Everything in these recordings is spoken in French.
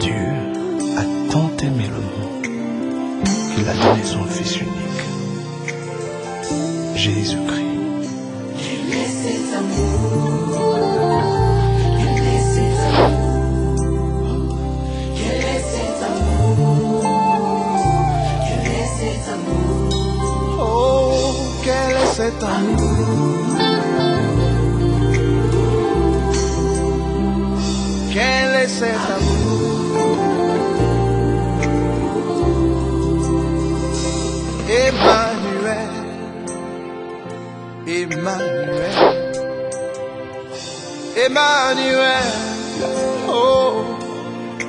Dieu a tant aimé le monde qu'il a donné son Fils unique, Jésus-Christ. Quel est cet amour? Quel est cet amour? Quel est cet amour? Quel est cet amour? Oh, quel est cet amour? Quel est cet amour? Emmanuel, Emmanuel, Emmanuel, oh,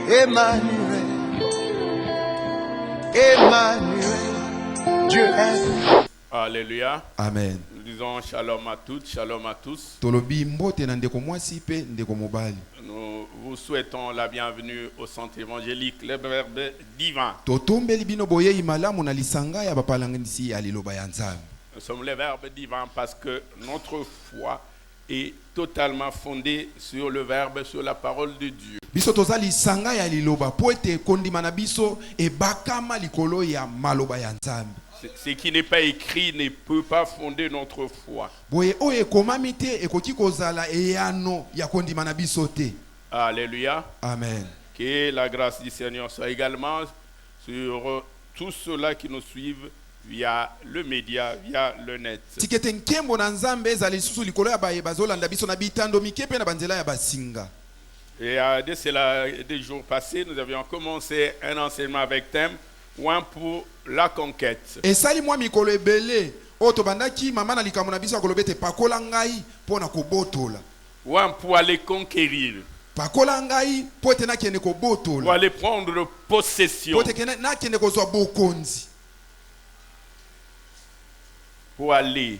Emmanuel, Emmanuel, Dieu est. Alléluia. Amen. Nous disons shalom à toutes, shalom à tous. Tolobi mbote na ndeko mwasi pe ndeko mobali. Nous vous souhaitons la bienvenue au centre évangélique, le Verbe divin. Totombeli bino boyei malamu na lisanga ya bapalangisi ya liloba ya Nzambe. Nous sommes le Verbe divin parce que notre foi est totalement fondée sur le Verbe, sur la parole de Dieu. Biso toza lisanga ya liloba po ete kondima na biso ebakama likolo ya maloba ya Nzambe. Ce qui n'est pas écrit ne peut pas fonder notre foi. Boye oyo ekomami te ekoki kozala eyano ya kondima na biso te. Alléluia. Amen. Que la grâce du Seigneur soit également sur tous ceux-là qui nous suivent via le média, via le net. Tikete nkembo na Nzambe ezali susu likolo ya baye bazolanda biso na bitando mikepe na banzela ya basinga. Et de cela, des jours passés, nous avions commencé un enseignement avec thème Ouin pour la conquête. Esali mwa mikolo ebele o tobandaki mama na likambo na biso akolobete pakola ngai pona kobotola. Ouin pour aller conquérir. Pakola ngai po ete nakende Pour kobotola. aller prendre possession. Po ete nakende kozwa bokonzi. Pour aller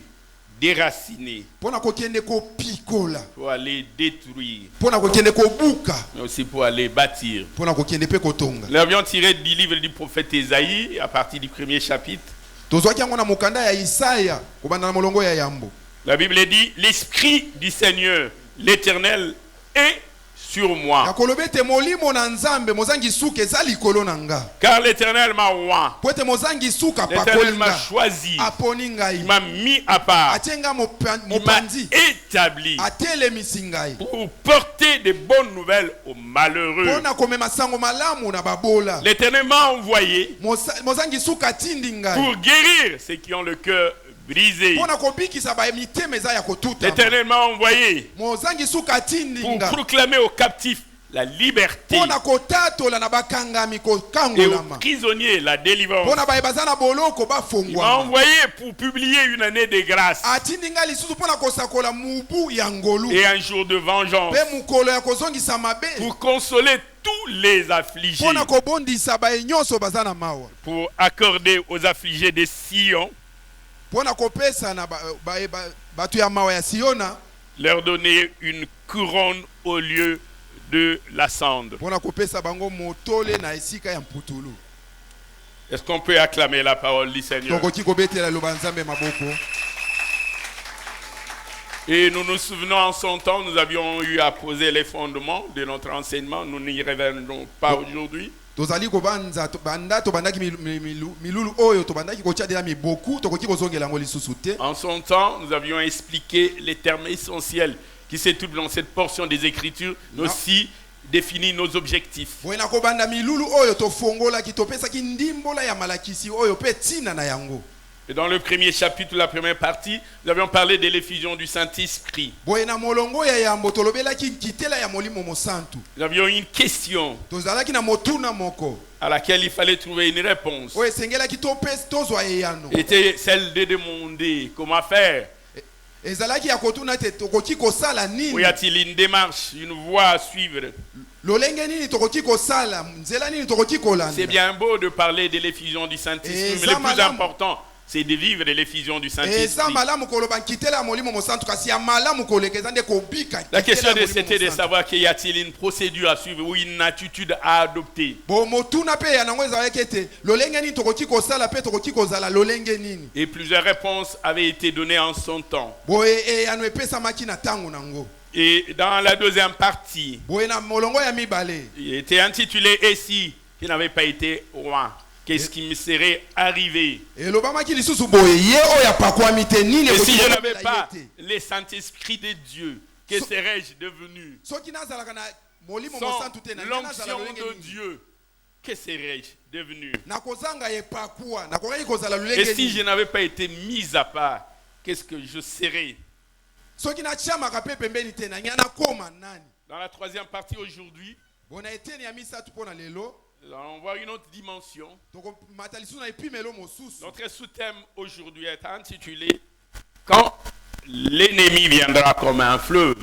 déraciner. Pona kokende kopikola. Pour aller détruire. Pona kokende kobuka. Mais aussi pour aller bâtir. Pona kokende pe kotonga. Nous avions tiré du livre du prophète Ésaïe à partir du premier chapitre. Tozwaki yango na mokanda ya Isaya kobanda na molongo ya yambo. La Bible dit, l'Esprit du Seigneur, l'Éternel, est sur moi. Yakolobete molimo na Nzambe mozangi suka eza likolo na nga. Car l'Éternel m'a oint. Po ete mozangi suka L'Éternel m'a pakolinga. choisi. Aponi ngai. Il m'a mis à part. Atenga Il m'a mopanzi. établi Atelemisi ngai. pour porter des bonnes nouvelles aux malheureux. Pona komema sango malamu na babola. L'Éternel m'a envoyé Mozangi suka tindi ngai. pour guérir ceux qui ont le cœur brisé. Pona kobikisa ba mitema eza ya kotuta. L'Éternel m'a envoyé Mozangi suka tindi pour ngai. proclamer aux captifs la liberté Pona kotatola na bakangami et aux kokangolama. prisonniers la délivrance. Pona ba bazana boloko Il m'a bafongwa. envoyé pour publier une année de grâce Atindi ngai lisusu pona kosakola mubu ya ngolu. et un jour de vengeance Pe mukolo ya kozongisa mabe. pour consoler tous les affligés, Pona kobondisa ba nyonso bazana mawa. pour accorder aux affligés de Sion, Pona kopesa na batu ya mawa ya Siona. leur donner une couronne au lieu de la cendre. Pona kopesa bango motole na esika ya mputulu. Est-ce qu'on peut acclamer la parole du Seigneur? Tokoki kobetela loba Nzambe maboko. Et nous nous souvenons en son temps, nous avions eu à poser les fondements de notre enseignement. Nous n'y reviendrons pas aujourd'hui. Tozali kobanza banda tobandaki milulu oyo tobandaki kotia dela miboku tokoki kozongela ngo lisusu te. En son temps, nous avions expliqué les termes essentiels qui se trouvent dans cette portion des Écritures, mais aussi défini nos objectifs. Boyena kobanda milulu oyo tofongola ki topesaki ndimbola ya malakisi oyo pe tina na yango. Et dans le premier chapitre, la première partie, nous avions parlé de l'effusion du Saint-Esprit. Boyena molongo ya yambo tolobelaki kitela ya molimo mosantu. Nous avions une question Tozalaki na motuna moko. à laquelle il fallait trouver une réponse. Oye sengelaki topes tozwa eyano. Était celle de demander comment faire. Ezalaki ya kotuna te tokoki kosala Ou nini? y a-t-il une démarche, une voie à suivre? Lolenge nini tokoki kosala? Nzela nini tokoki kolanda? C'est bien beau de parler de l'effusion du Saint-Esprit, mais le plus important, c'est de vivre de l'effusion du eza Saint-Esprit. malamu koloba nkitela molimo mosantu kasi ya malamu koleka nde kobika La question nkitela c'était de molimo mosantu. savoir qu'il y a-t-il une procédure à suivre ou une attitude à adopter. bo motuna pe ya nango ezalaki ete lolenge nini tokoki kosala pe tokoki kozala lolenge nini Et plusieurs réponses avaient été données en son temps. boye eyano epesamaki na ntango nango Et dans la deuxième partie, boye na molongo ya mibale il était intitulé « Et si qui n'avait pas été roi, qu'est-ce qui me serait arrivé? elobamaki lisusu boye ye oyo apakwami te nini Et si ekoki je kokomela n'avais ye pas te? le Saint-Esprit de Dieu, que serais-je devenu? soki nazalaka na molimo Sans mosantu te na ngai nazala l'onction lolenge de nini Dieu, que serais-je devenu? nakozanga epakuwa nakokaki kozala Et lolenge si je nini n'avais pas été mis à part, qu'est-ce que je serais? soki natiamaka pe pembeni te na ngai nakoma nani Dans la troisième partie aujourd'hui, bona eteni ya misatu mpo na lelo on voit une autre dimension. tokomata lisusu na epimelo mosusu Notre sous-thème aujourd'hui est intitulé « Quand l'ennemi viendra comme un fleuve ».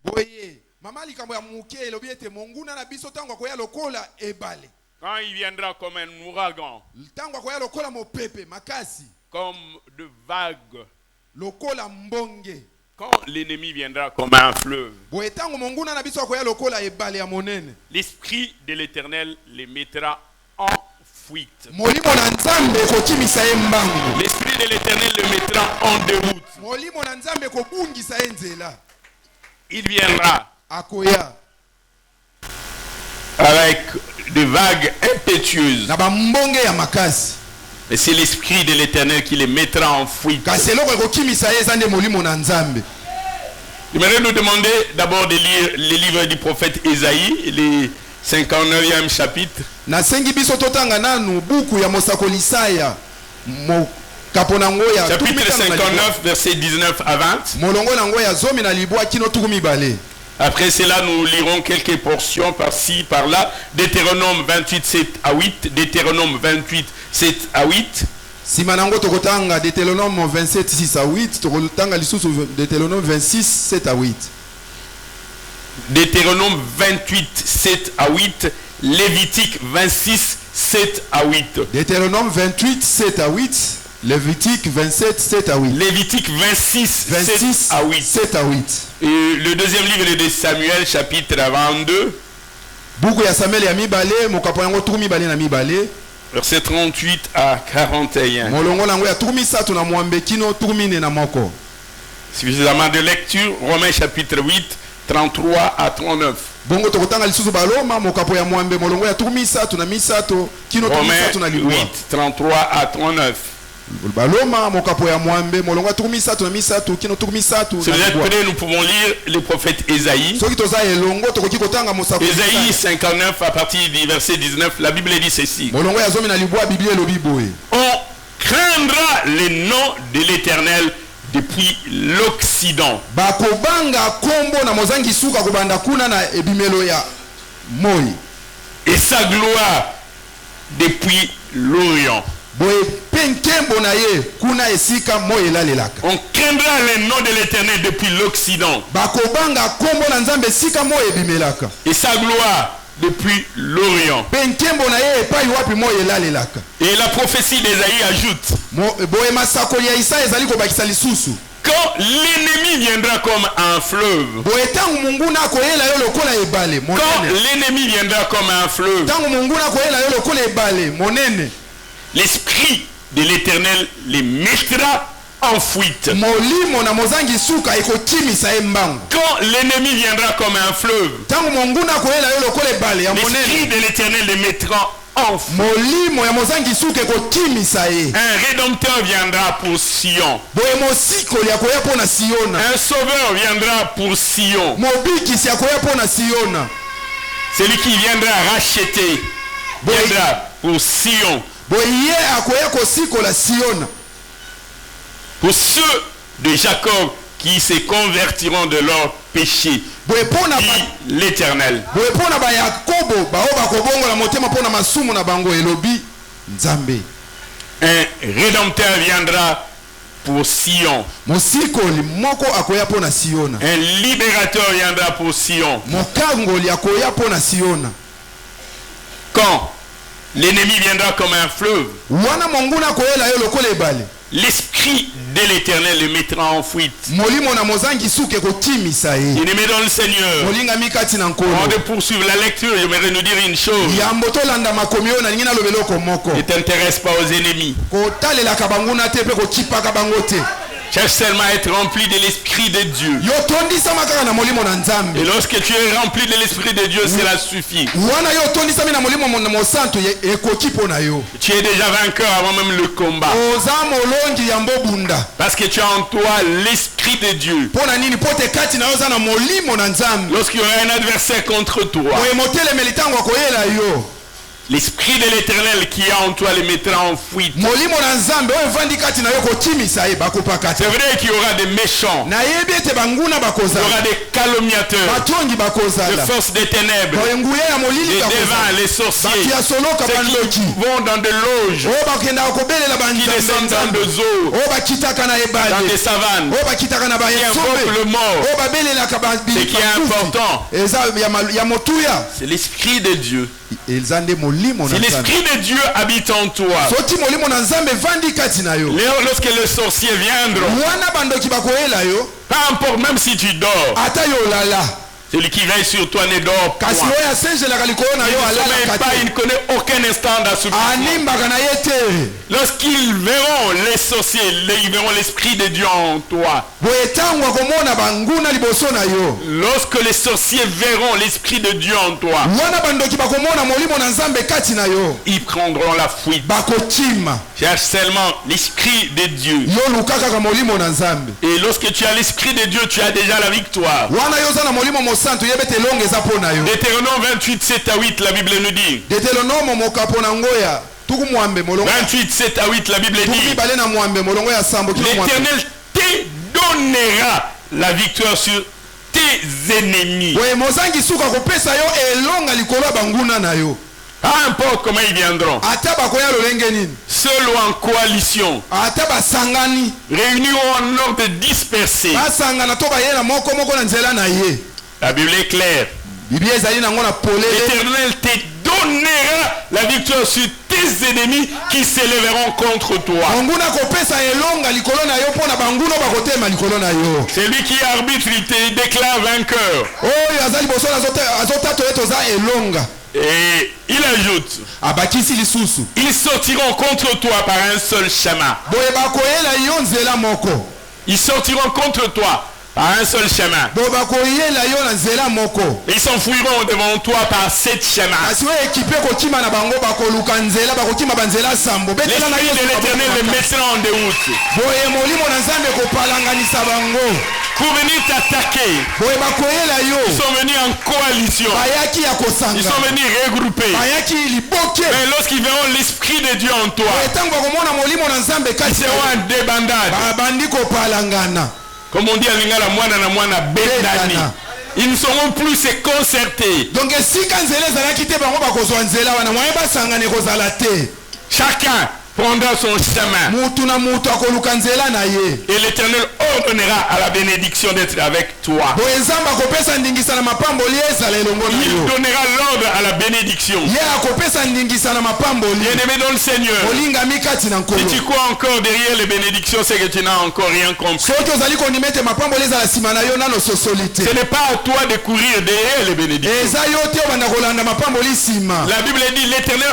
boye mama likambo ya moke elobi ete monguna na biso ntango akoya lokola ebale Quand il viendra comme un ouragan, ntango akoya lokola mopepe makasi comme de vagues, lokola mbonge quand l'ennemi viendra comme un fleuve, boye ntango monguna na biso akoya lokola ebale ya monene l'Esprit de l'Éternel les mettra en fuite. molimo na nzambe ekokimisa ye mbangu L'Esprit de l'Éternel le mettra en déroute. molimo na nzambe ekobungisa ye nzela Il viendra akoya avec des vagues impétueuses. na bambonge ya makasi Et c'est l'Esprit de l'Éternel qui les mettra en fuite. kasi eloko ekokimisa ye eza nde molimo na nzambe. J'aimerais nous demander d'abord de lire les livres du prophète Ésaïe, les 59e chapitre. nasengi biso totanga nanu buku ya mosakoli Isaya mokapo nango ya Chapitre 59, versets 19 à 20. molongo nango ya zomi na libwa kino tuku mibale. Après cela, nous lirons quelques portions par-ci, par-là. Deutéronome 28, 7 à 8. Deutéronome 28, 7 à 8. Sima nango tokotanga Deutéronome 27 6 à 8 tokotanga lisusu Deutéronome 26 7 à 8. Deutéronome 28, 7 à 8. Lévitique 26, 7 à 8. Deutéronome 28 7 à 8. Lévitique 27 7 à 8. Lévitique 26, 7 à 8. 7 à 8. Et le deuxième livre de Samuel, chapitre 22, buku ya Samuel ya mibale mokapo yango tuku mibale na mibale. verset 38 à 41. molongo nango ya tuku misatu na mwambe kino tuku mine na moko. Suffisamment de lecture. Romains chapitre 8, 33 à 39. bongo tokotanga lisusu baloma mokapo ya mwambe molongo ya tuku misatu na misato kino tuku Romains misatu na libwa. 8, 33 à 39. baloma mokapo ya mwambe molongo ya tuku misatu na misato kino tuku misatu Si na vous êtes libwa. prêts, nous pouvons lire le prophète Ésaïe. soki toza elongo tokoki kotanga mosakoli Ésaïe Isaya. 59 à partir du verset 19. La Bible dit ceci. molongo ya zomi na libwa biblia elobi boye On craindra le nom de l'Éternel depuis l'Occident. bakobanga kombo na mozangi suka kobanda kuna na ebimelo ya moi Et sa gloire depuis l'Orient. boye mpe nkembo na ye kuna esika moi elalelaka. On craindra le nom de l'Éternel depuis l'Occident. bakobanga kombo na nzambe esika moi ebimelaka Et sa gloire depuis l'Orient. mpe nkembo na ye epai wapi moi elalelaka. Et la prophétie d'Ésaïe ajoute, boye masakoli ya Isaya ezali kobakisa lisusu quand l'ennemi viendra comme un fleuve, boye ntango monguna akoyela yo lokola ebale quand monene l'ennemi viendra comme un fleuve, ntango monguna akoyela yo lokola ebale monene l'Esprit de l'Éternel les mettra en fuite. molimo na mozangi suka ekokimisa ye mbangu. Quand l'ennemi viendra comme un fleuve, ntango monguna akoyela yo lokola ebale ya l'Esprit monene de l'Éternel les mettra en fuite. molimo ya mozangi suka ekokimisa ye. Un rédempteur viendra pour Sion. boye mosikoli akoya mpo na siona Un sauveur viendra pour Sion. mobikisi akoya mpo na siona Celui qui viendra racheter viendra pour Sion. boye ye akoya kosikola siona Pour ceux de Jacob qui se convertiront de leur péché, boye mpo na dit l'Éternel. boye mpo na bayakobo bao bakobongola motema mpo na masumu na bango elobi nzambe. Un rédempteur viendra pour Sion. mosikoli moko akoya mpo na siona Un libérateur viendra pour Sion. mokangoli akoya mpo na siona Quand l'ennemi viendra comme un fleuve. wana monguna koyela yo lokola ebale L'esprit de l'Éternel le mettra en fuite. molimo na mozangi suke kotimisa ye Bien-aimé dans le Seigneur, molingami kati na avant nkolo de poursuivre la lecture, j'aimerais nous dire une chose. yambo tolanda makomi oyo nalingi naloba eloko moko Ne t'intéresse pas aux ennemis. kotalelaka banguna te mpe kokipaka bango te Cherche seulement à être rempli de l'Esprit de Dieu. yo tondisama kaka na molimo na nzambe Et lorsque tu es rempli de l'Esprit de Dieu, cela suffit. wana yo tondisami na molimo mosantu ekoki mpo na yo Tu es déjà vainqueur avant même le combat. oza molongi ya mbobunda Parce que tu as en toi l'Esprit de Dieu. mpo na nini mpo te kati na yo oza na molimo na nzambe Lorsqu'il y aura un adversaire contre toi, boye motelemeli ntango akoyela yo l'Esprit de l'Éternel qui est en toi le mettra en fuite. molimo na nzambe oyo evandi kati na yo kotimisa ye bakopaka te C'est vrai qu'il y aura des méchants, nayebi ete banguna il y aura bakozala des calomniateurs, batongi les bakozala forces des ténèbres, boye nguya ya molili les bakozala devins, les bato sorciers, ya soloka ceux bandoki qui vont dans des loges, oyo bakendaka kobelela qui descendent dans banzambe des eaux, oyo bakitaka na dans ebale des savanes, oyo bakitaka na qui invoquent bayesombe le mort. oyo babelelaka Ce qui est important, eza ya motuya c'est l'Esprit de Dieu. eza nde molimo Si na nzambe l'Esprit de Dieu habite en toi, soki molimo na nzambe evandi kati na yo lorsque les sorciers viendront, wana bandoki bakoyela yo peu importe, même si tu dors, ata yo olala celui qui veille sur toi ne dort point. kasi oyo asengelaka likolo na Il yo ne sommeille alalaka pas, il te ne connaît aucun instant d'assouplissement. animbaka na ye te Lorsqu'ils verront les sorciers, ils verront l'Esprit de Dieu en toi. boye ntango akomona banguna liboso na yo Lorsque les sorciers verront l'Esprit de Dieu en toi, wana bandoki bakomona molimo na nzambe kati na yo ils prendront la fuite. bakotima Cherche seulement l'Esprit de Dieu. yo luka kaka molimo na nzambe Et lorsque tu as l'Esprit de Dieu, tu as déjà la victoire. wana yo oza na molimo mosantu yebe te elongo eza mpo na yo Deutéronome 28, 7 à 8, la Bible nous dit. deuteronomo mokapo na ngoya tuku mwambe molongo 28, 7 à 8, la Bible tuku dit. mibale na mwambe molongo ya sambo kilo mwambe L'Éternel te donnera la victoire sur tes ennemis. boye mozangi suka kopesa yo elonga likolo ya banguna na yo Peu importe comment ils viendront. ata bakoya lolenge nini Seul ou en coalition, ata basangani réunis ou en ordre dispersé. basangana to bayela moko moko na nzela na ye La Bible est claire. biblia ezali nango na polele L'Éternel te donnera la victoire sur tes ennemis qui s'élèveront contre toi. monguna kopesa elonga likolo na yo mpo na banguna oyo bakotema likolo na yo C'est lui qui arbitre, il te déclare vainqueur. oyo aza liboso azotata oyo toza elonga Et il ajoute, abakisi lisusu ils sortiront contre toi par un seul chemin. boye bakoyela yo nzela moko Ils sortiront contre toi par un seul chemin. boye bakoyela yo na nzela moko Ils s'enfuiront devant toi par 7 chemins. kasi oyo ekipe kokima na bango bakoluka nzela bakokima banzela sambo betela na L'Esprit de yo l'Éternel les mettra en déroute boye molimo na nzambe kopalanganisa bango pour venir t'attaquer. boye bakoyela yo Ils sont venus en coalition. bayaki ya Ils kosanga sont venus regroupés. bayaki liboke Mais lorsqu'ils verront l'Esprit de Dieu en toi, boye ntango bakomona molimo na nzambe ils kati seront en débandade. babandi kopalangana Comme on dit à Lingala, mwana na mwana bedani. Bedana. Ils ne sauront plus se concerter. donc esika nzela ezalaki te bango bakozwa nzela wana mwaye basangana ekozala te Chacun prendra son chemin. mutu na mutu akoluka nzela na ye Et l'Éternel ordonnera à la bénédiction d'être avec toi. boye nzambe akopesa ndingisa na mapamboli ezala elongo na Il yo donnera l'ordre à la bénédiction. ye akopesa ndingisa na mapamboli Bien-aimé dans le Seigneur, olingami kati na si nkolo tu crois encore derrière les bénédictions, c'est que tu n'as encore rien compris. soki ozali kondima ete mapamboli ezala nsima na yo nano sosoli te Ce n'est pas à toi de courir derrière les bénédictions. eza yo te obanda kolanda mapamboli nsima La Bible dit l'Éternel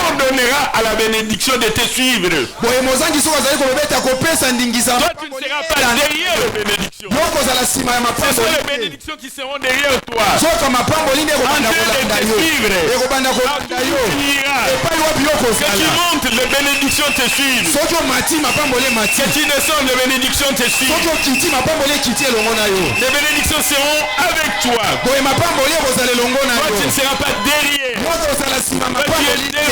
ordonnera à la bénédiction de te suivre. boye mozangi soki azali koloba ete akopesa ndingisa na Toi, tu ne seras pas derrière les bénédictions. yo kozala nsima ya Ce sont les mapamboli te bénédictions qui seront derrière toi. soka mapamboli nde ekobanda kolanda yo ekobanda kolanda yo epai wapi yo Que tu kozala montes, les bénédictions te suivent. soki omati mapamboli emati Que tu descends, les bénédictions te soki suivent. okiti mapamboli ekiti elongo na yo Les bénédictions seront avec toi. boye mapamboli ekozala elongo na Toi, yo tu ne seras pas derrière. yo kozala nsima mapamboli te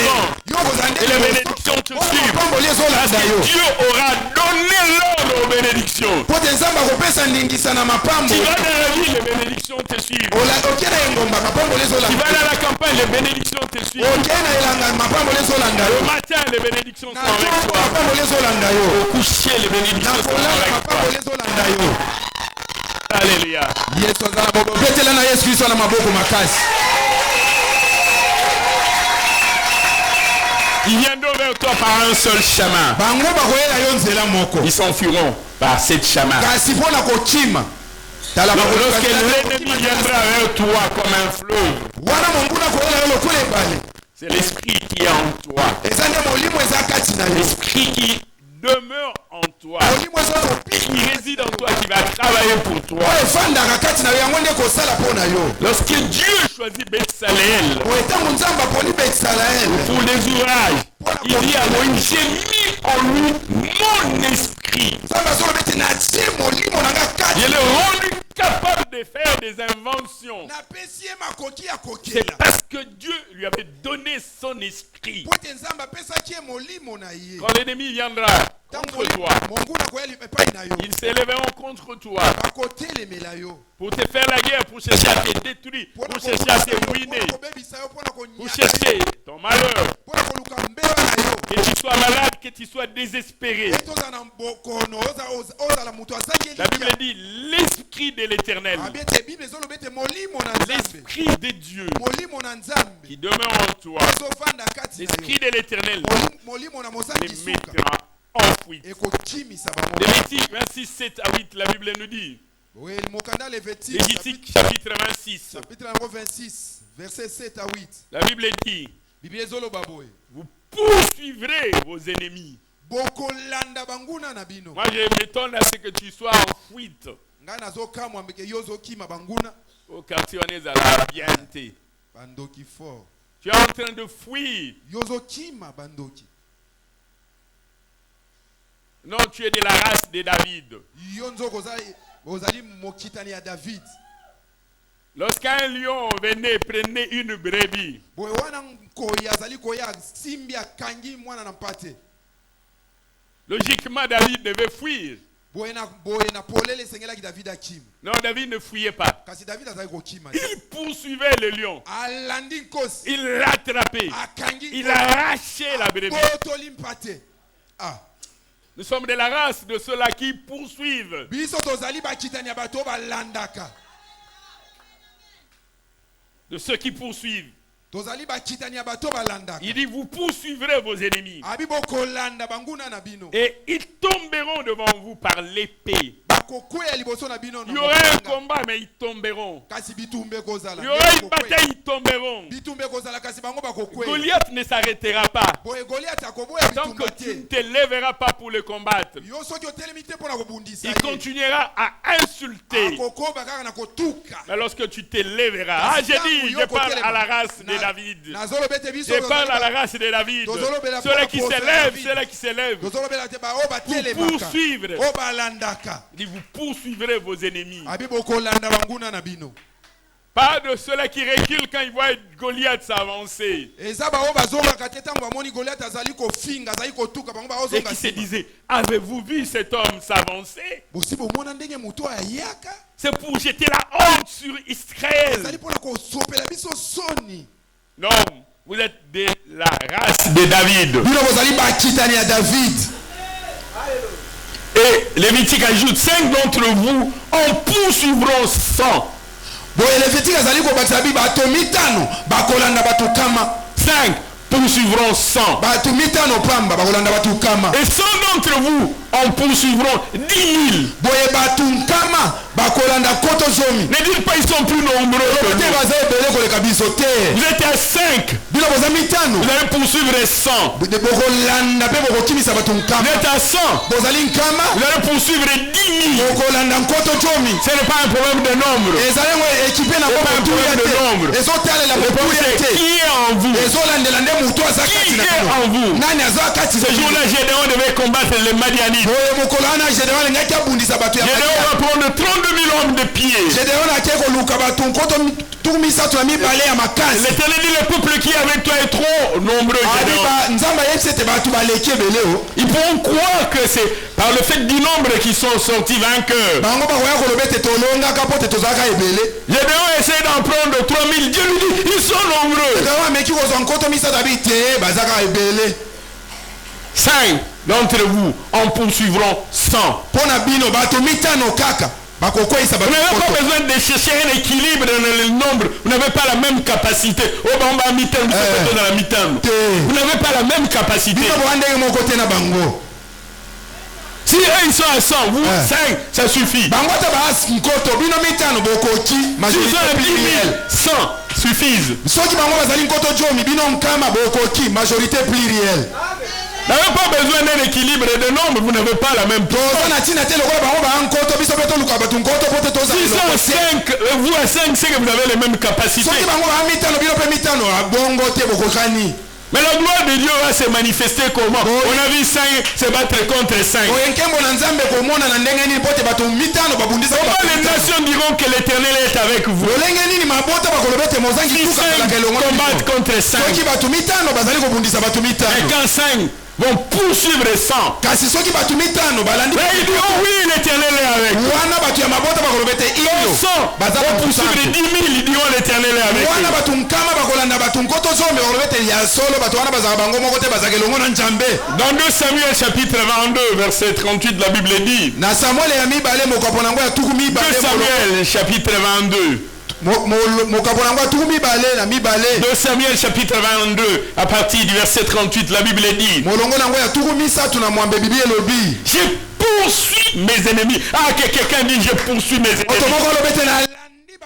yo kozala nde Et les liboso. bénédictions te Oyo suivent. mapamboli Parce ezolanda yo que Dieu aura donné l'ordre aux bénédictions. po te nzambe akopesa ndingisa na Tu mapamboli vas dans la ville, les bénédictions te suivent. okei na engomba mapamboli Tu vas ezolanda dans la campagne, les bénédictions te suivent. okei na elanga mapamboli ezolanda Au yo matin, les bénédictions na sont avec ntongo toi. mapamboli ezolanda yo Au coucher, les na bénédictions sont kolala avec toi. mapamboli ezolanda yo Alléluia. yesu aza na bobo betela na yesu kristo na maboko makasi Ils viendront vers toi par un seul chemin. bango bakoyela yo nzela moko Ils s'enfuiront par cette chemin. kasi mpona kokima tala Lorsque l'ennemi viendra vers toi comme un fleuve, wana monguna koyela yo lokola ebale c'est l'esprit qui est en toi. eza nde molimo eza kati na yo L'esprit qui demeure en toi, molimo eza mopiki qui réside en toi, qui va travailler pour toi. oyo efandaka kati na yo yango nde kosala mpo na yo Lorsque Dieu choisit Betsaleel boye ntango nzambe aponi betsaleel pour les ouvrages, il dit à Moïse, j'ai mis en lui mon esprit. nzambe azoloba ete natie molimo na nga kati Je l'ai rendu capable de faire des inventions. napesi ye makoki ya C'est kokela parce que Dieu lui avait donné son esprit. po ete nzambe apesaki ye molimo na ye Quand l'ennemi viendra contre toi, monguna koyeli epai na yo ils s'élèveront contre toi bakotelemela yo pour te faire la guerre, pour chercher à te détruire, pour chercher à te ruiner, kobebisa yo mpona pour konyata chercher ton malheur, mpona koluka mbeba na yo que tu sois malade, que tu sois désespéré. ete ozala na bokono ozala moto azangi La Bible dit l'esprit de l'éternel, abi ete bible ezoloba ete molimo na nzambe l'esprit de Dieu molimo na nzambe qui demeure en toi, ezofanda kati na l'esprit yo de l'éternel molimo na les mosangi suka mettra en fuite. ekokimisa bango Lévitique 26, 7 à 8, la Bible nous dit. oui mokanda Lévitique Lévitique chapitre 26. chapitre yango 26 verset 7 à 8 La Bible dit, bible ezoloba boye vous poursuivrez vos ennemis. bokolanda banguna na bino Moi, je m'étonne à ce que tu sois en fuite ngai nazokamwa mbeke yo ozokima banguna au quartier on est à la bienté. bandoki fort Tu es en train de fuir. yo ozokima bandoki Non, tu es de la race de David. yo nzoko ozali mokitani ya David Lorsqu'un lion venait, prenait une brebis, boye wana nkoyi azali koya simbi akangi mwana na mpate logiquement David devait fuir. boye na polele esengelaki David akima Non, David ne fuyait pas. kasi David azali kokima Il poursuivait le lion. alandi nkosi Il l'attrapait. akangi Il arrachait la brebis. botoli mpate ah Nous sommes de la race de ceux-là qui poursuivent. biso tozali bakitani ya bato balandaka De ceux qui poursuivent. tozali bakitani ya bato balandaka Il dit, vous poursuivrez vos ennemis. abi bokolanda banguna na bino Et ils tomberont devant vous par l'épée. bakokweya liboso na bino Il na y aura un mopanga. combat, mais ils tomberont. kasi bitumbe kozala Il y aura une bataille, ils tomberont. bitumbe kozala kasi bango bakokweya Goliath ne s'arrêtera pas. boye Goliath akoboya Tant que bitumba tu ne te te lèveras pas pour le combattre, yo soki otelemi te mpona kobundisa il ye continuera à insulter. akokoba kaka na kotuka Mais lorsque tu te lèveras, ah, j'ai dit, je parle à la race de David. nazoloba te biso Je parle à la race de David. Ceux-là qui s'élèvent, ceux-là qui s'élèvent. tozolobela te bao batelemaka poursuivre. o balandaka Il dit, vous poursuivrez vos ennemis. abi bokolanda banguna na bino Pas de ceux-là qui reculent quand ils voient Goliath s'avancer. eza bao bazongaka te ntango bamoni Goliath azali kofinga azali kotuka bango Et baozonga qui se nsima disaient, avez-vous vu cet homme s'avancer? bosi bomona ndenge moto ayaka C'est pour jeter la honte sur Israël. ezali mpona kosopela biso soni Non, vous êtes de la race de David. bino bozali bakitani ya David Et Lévitique ajoute, 5 d'entre vous en poursuivront 100. boye Lévitique azali kobatisa bi bato mitano bakolanda bato kama 5 poursuivront 100. bato mitano pamba bakolanda bato kama Et 100 d'entre vous en poursuivront 10 000. boye bato nkama bakolanda koto zomi Ne dites pas ils sont plus nombreux que te nous. baza ebele koleka biso te Vous êtes à 5. bino boza mitano Vous allez poursuivre 100. bokolanda mpe bokokimisa bato Vous nkama êtes à 100. bozali nkama Vous allez poursuivre 10 000. bokolanda nkoto zomi Ce n'est pas un problème de nombre. ezali ngo ekipe na C'est pas un motuya problème de nombre. te ezotalela Le problème motuya c'est te qui est en vous. ezolandela nde motu aza Qui kati na est bino en vous. nani aza kati na Ce bino jour-là, Gédéon devait combattre les Madianites. boye mokolo wana Gédéon alingaki abundisa bato ya Gédéon va prendre 32 000 hommes de pied. Gédéon ake koluka bato nkoto tuku misato na mibale ya makasi L'Éternel dit, le peuple qui est avec toi est trop nombreux, Gédéon. nzambe ayebisi ete bato baleki ebele o Ils pourront croire que c'est par le fait du nombre qu'ils sont sortis vainqueurs. bango bakoya koloba ete tolongaka mpo te tozalaka ebele Gédéon essaie d'en prendre 3 000. Dieu lui dit, ils sont nombreux. Gédéon ameki kozwa nkoto misato abi te bazalaka ebele 5 d'entre vous en poursuivront 100. mpo na bino bato mitano kaka bakokweyisa Vous bato n'avez pas nkoto besoin de chercher un équilibre dans le nombre, vous n'avez pas la même capacité. Vous n'avez pas la même capacité. Si eux ils sont à 100, vous 5, ça suffit. Si ils sont à 10 000, 100 suffisent. Vous n'avez pas besoin d'un équilibre de nombre, vous n'avez pas la même puissance. Si ils sont à 5, vous à 5, c'est que vous avez les mêmes capacités. Mais la gloire de Dieu va se manifester comment? On a vu 5 se battre contre 5. Comment les nations diront que l'Éternel est avec vous? Si 5 combattent contre 5. Et quand 5 vont poursuivre 100. Mais ils diront oui, l'Éternel est avec vous. Quand 100 vont poursuivre 10 000, ils diront l'Éternel est avec vous. Dans 2 Samuel chapitre 22 verset 38 la Bible dit. 2 Samuel chapitre 22. 2 Samuel chapitre 22 à partir du verset 38 la Bible dit. Je poursuis mes ennemis. Ah, que quelqu'un dit je poursuis mes ennemis.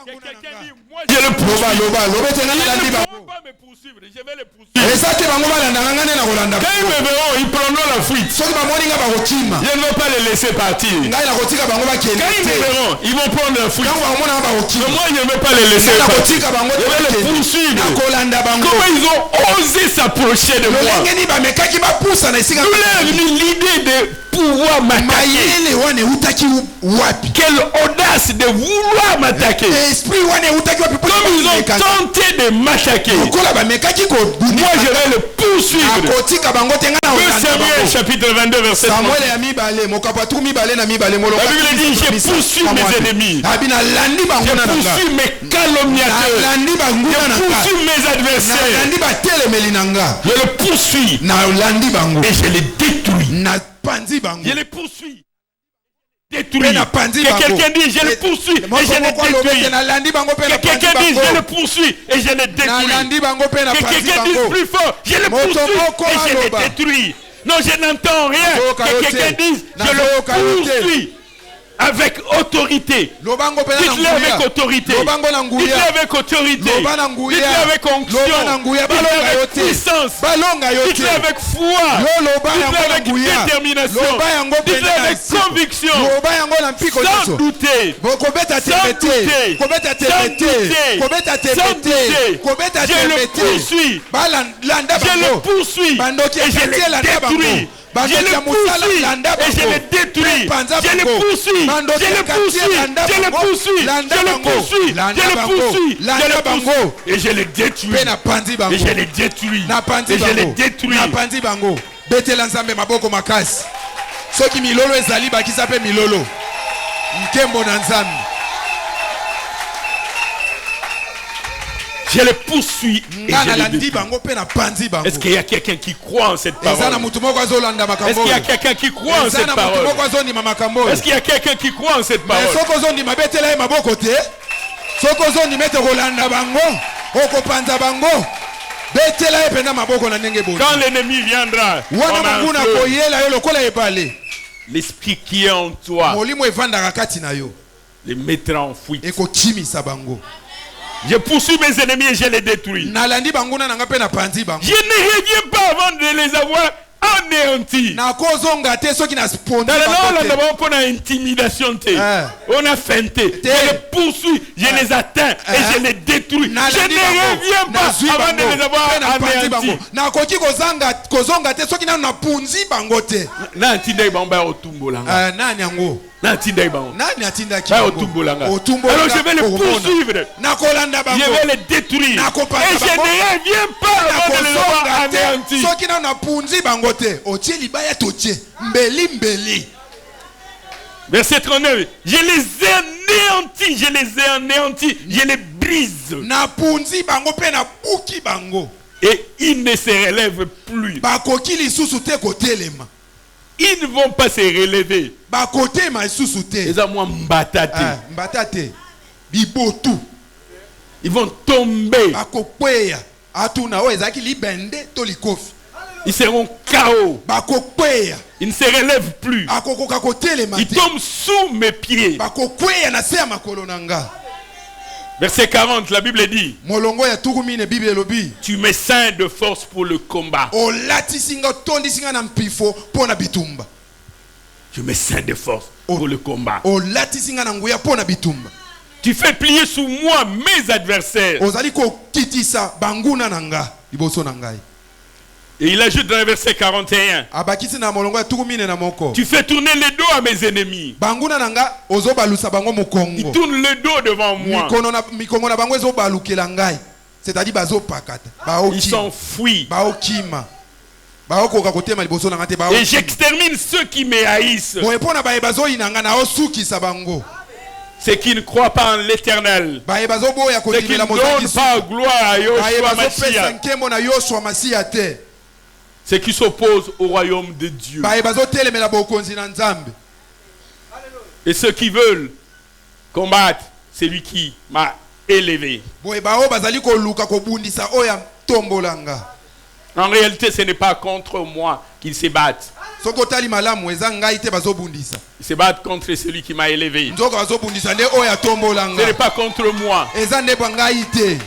Quelqu'un dit moi je le poursuis. Ils ne pourront pas me poursuivre, je vais les poursuivre. Quand ils me verront, ils prendront la fuite. Je ne vais pas les laisser partir. Quand ils me verront, ils vont prendre la fuite. Mais moi je ne vais pas les laisser partir. Je vais les poursuivre. Comment ils ont osé s'approcher de moi? Nous leur mis l'idée de pouvoir m'attaquer. Quelle audace de vouloir m'attaquer. Comme ils ont tenté de m'attaquer, moi je vais le poursuivre. 2 Samuel chapitre 22 verset 30. La Bible dit je poursuis mes ennemis. Je poursuis mes calomniateurs. Je poursuis mes adversaires. Je le poursuis. Et je les détruis. Je les poursuis. Détruit. Que quelqu'un dise je le poursuis et je le détruis. Que quelqu'un dise je le poursuis et je le détruis. Que quelqu'un dise plus fort je le poursuis et je le détruis. Non, je n'entends rien. Que quelqu'un dise je le poursuis avec autorité. Dites-le avec autorité. Dites-le avec autorité. Dites-le avec onction. Dites-le avec puissance. Dites-le avec foi. Dites-le avec détermination. Dites-le avec conviction. Sans douter. Sans douter. Sans douter. Je le poursuis. Je le poursuis. Et je le détruis. Je le poursuis et je le détruis. Je le poursuis. Je le poursuis. Je le poursuis. Je le poursuis. Je le poursuis. Je le poursuis. Et je le détruis. Et je le détruis. Et je le détruis. Betela nzambe maboko makasi. Soki milolo ezali bakisa pe milolo. Nkembo na nzambe. Je le poursuis et je le détruis. Est-ce qu'il y a quelqu'un qui croit en cette parole? Est-ce qu'il y a quelqu'un qui croit en cette parole? Est-ce qu'il y a quelqu'un qui croit en cette parole? Quand l'ennemi viendra, l'esprit qui est en toi les mettra en fuite. Je poursuis mes ennemis et je les détruis. Je ne reviens pas avant de les avoir anéantis. Dans le nom, on a intimidation. On a feinté. Je les poursuis, je les atteins et je les détruis. Je ne reviens pas avant de les avoir anéantis. Alors je vais le poursuivre. Je vais le détruire. Et je ne reviens pas avant de les avoir anéantis. Verset 39. Je les ai anéantis. Je les ai anéantis. Je les brise. Et ils ne se relèvent plus. Ils ne vont pas se relever. bibotu Ils vont tomber. bakokweya atuna oyo ezalaki libende to likofi Ils seront KO. bakokweya Ils ne se relèvent plus. akokoka kotelema Ils te tombent sous mes pieds. bakokweya na se ya makolo na nga. Verset 40, la Bible dit, molongo ya tuku mine bible elobi tu me ceins de force pour le combat. olatisi nga otondisi nga na mpifo mpo na bitumba. Tu me ceins de force pour le combat. olatisi nga na nguya mpo na bitumba. Tu fais plier sous moi mes adversaires. ozali kokitisa banguna na nga liboso na ngai. Et il ajoute dans le verset 41, abakisi na molongo ya tuku mine na moko tu fais tourner le dos à mes ennemis. banguna na nga ozobalusa bango Ils mokongo. tournent le dos devant moi. mikongo na bango ezobalukela ngai, c'est-à-dire bazopakata Ils s'enfuient. baokima baokoka kotema liboso na nga te Et j'extermine ceux qui me haïssent. boye mpo na baye bazoyina nga naosukisa bango. Ceux qui ne croient pas en l'éternel. baye bazoboya Ceux qui ne kodimela donnent pas gloire à baye Yoshua bazopesa Mashiach. nkembo na yoswa masiya te. Ceux qui s'opposent au royaume de Dieu. baye bazotelemela bokonzi na nzambe. Et ceux qui veulent combattre celui qui m'a élevé. boye bao bazali koluka kobundisa oyo tombolanga. En réalité, ce n'est pas contre moi qu'ils se battent. soki otali malamu eza ngai te bazobundisa. Ils se battent contre celui qui m'a élevé. nzoka bazobundisa nde oyo Ce atombolanga. n'est pas contre moi. eza nde bwa ngai te.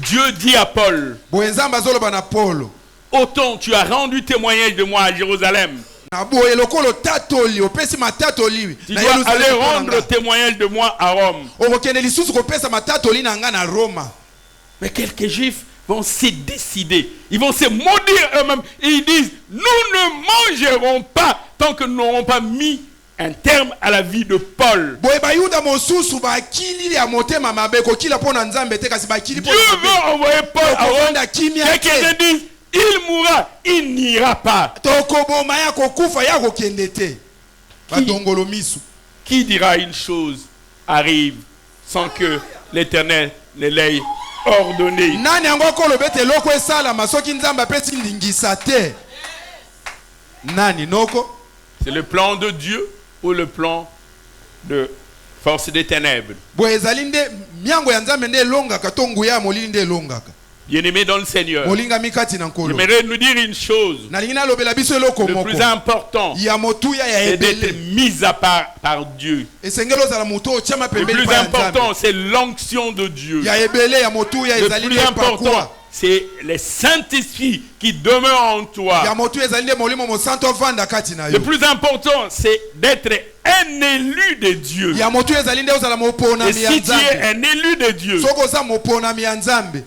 Dieu dit à Paul, boye nzambe azoloba na polo autant tu as rendu témoignage de moi à Jérusalem, na boye lokolo tatoli opesi matatoli tu na dois aller Yerusalemu rendre témoignage de moi à Rome. okokende lisusu kopesa matatoli na nga na Roma. Mais quelques juifs vont se décider. Ils vont se maudire eux-mêmes. Et ils disent, nous ne mangerons pas tant que nous n'aurons pas mis un terme à la vie de Paul. boye bayuda mosusu bakili ya motema mabe kokila mpo na nzambe te kasi bakili mpo Dieu na veut mabe. envoyer Paul à Rome. Tokofanda kimia Et quelqu'un te dit, il mourra, il n'ira pas. tokoboma ya kokufa ya kokende te badongolo misu. Qui dira une chose arrive sans que l'Éternel ne l'ait ordonné? nani yango akoloba ete eloko esalama soki nzambe apesi ndingisa te? nani noko? C'est le plan de Dieu ou le plan de force des ténèbres? boye ezali nde miango ya nzambe nde elongaka to nguya ya molili nde elongaka. Bien-aimés dans le Seigneur, molingami kati na nkolo. j'aimerais nous dire une chose. nalingi nalobela biso eloko Le moko plus important, ya motuya ya c'est d'être ebele mis à part par Dieu. esengeli ozala motu otyama Le pembeni plus pa ya important, nzambe. c'est l'onction de Dieu. ya ebele ya motuya Le ezali plus nde important, pakwa c'est le Saint-Esprit qui demeure en ya toi. motu ezali nde molimo mosantu ovanda kati na Le yo. plus important, c'est d'être un élu de Dieu. ya motu ezali nde ozala Et moponami ya si tu es nzambe. un élu de Dieu, soki oza moponami ya nzambe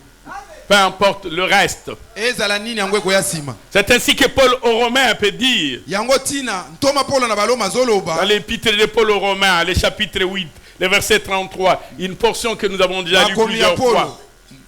peu importe le reste. ezala nini yango ekoya nsima. C'est ainsi que Paul aux Romains peut dire, yango tina ntoma polo na baloma dans azoloba l'épître de Paul aux Romains, le chapitre 8, le verset 33, une portion que nous avons déjà lue Makomi ya plusieurs Paul. fois.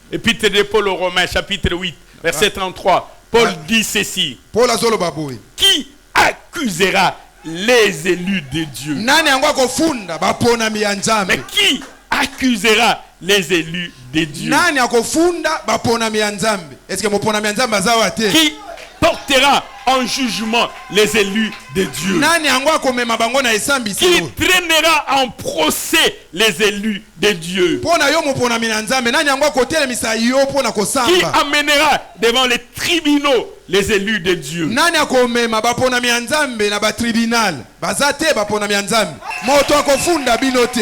Épître de Paul aux Romains, chapitre 8, verset 33. Paul dit ceci, polo azoloba boye qui accusera les élus de Dieu? nani yango akofunda baponami ya Mais nzambe? qui accusera les élus de Dieu? nani akofunda baponami ya nzambe? eske moponami ya nzambe azawa te? Qui portera en jugement les élus de Dieu? nani yango akomema bango na Qui esambiselo? traînera en procès les élus de Dieu? mpo na yo moponami na nzambe nani yango akotelemisa yo mpo na Qui kosamba? amènera devant les tribunaux les élus de Dieu? nani akomema baponami ya nzambe na batribunal? baza te baponami ya nzambe. moto akofunda bino te.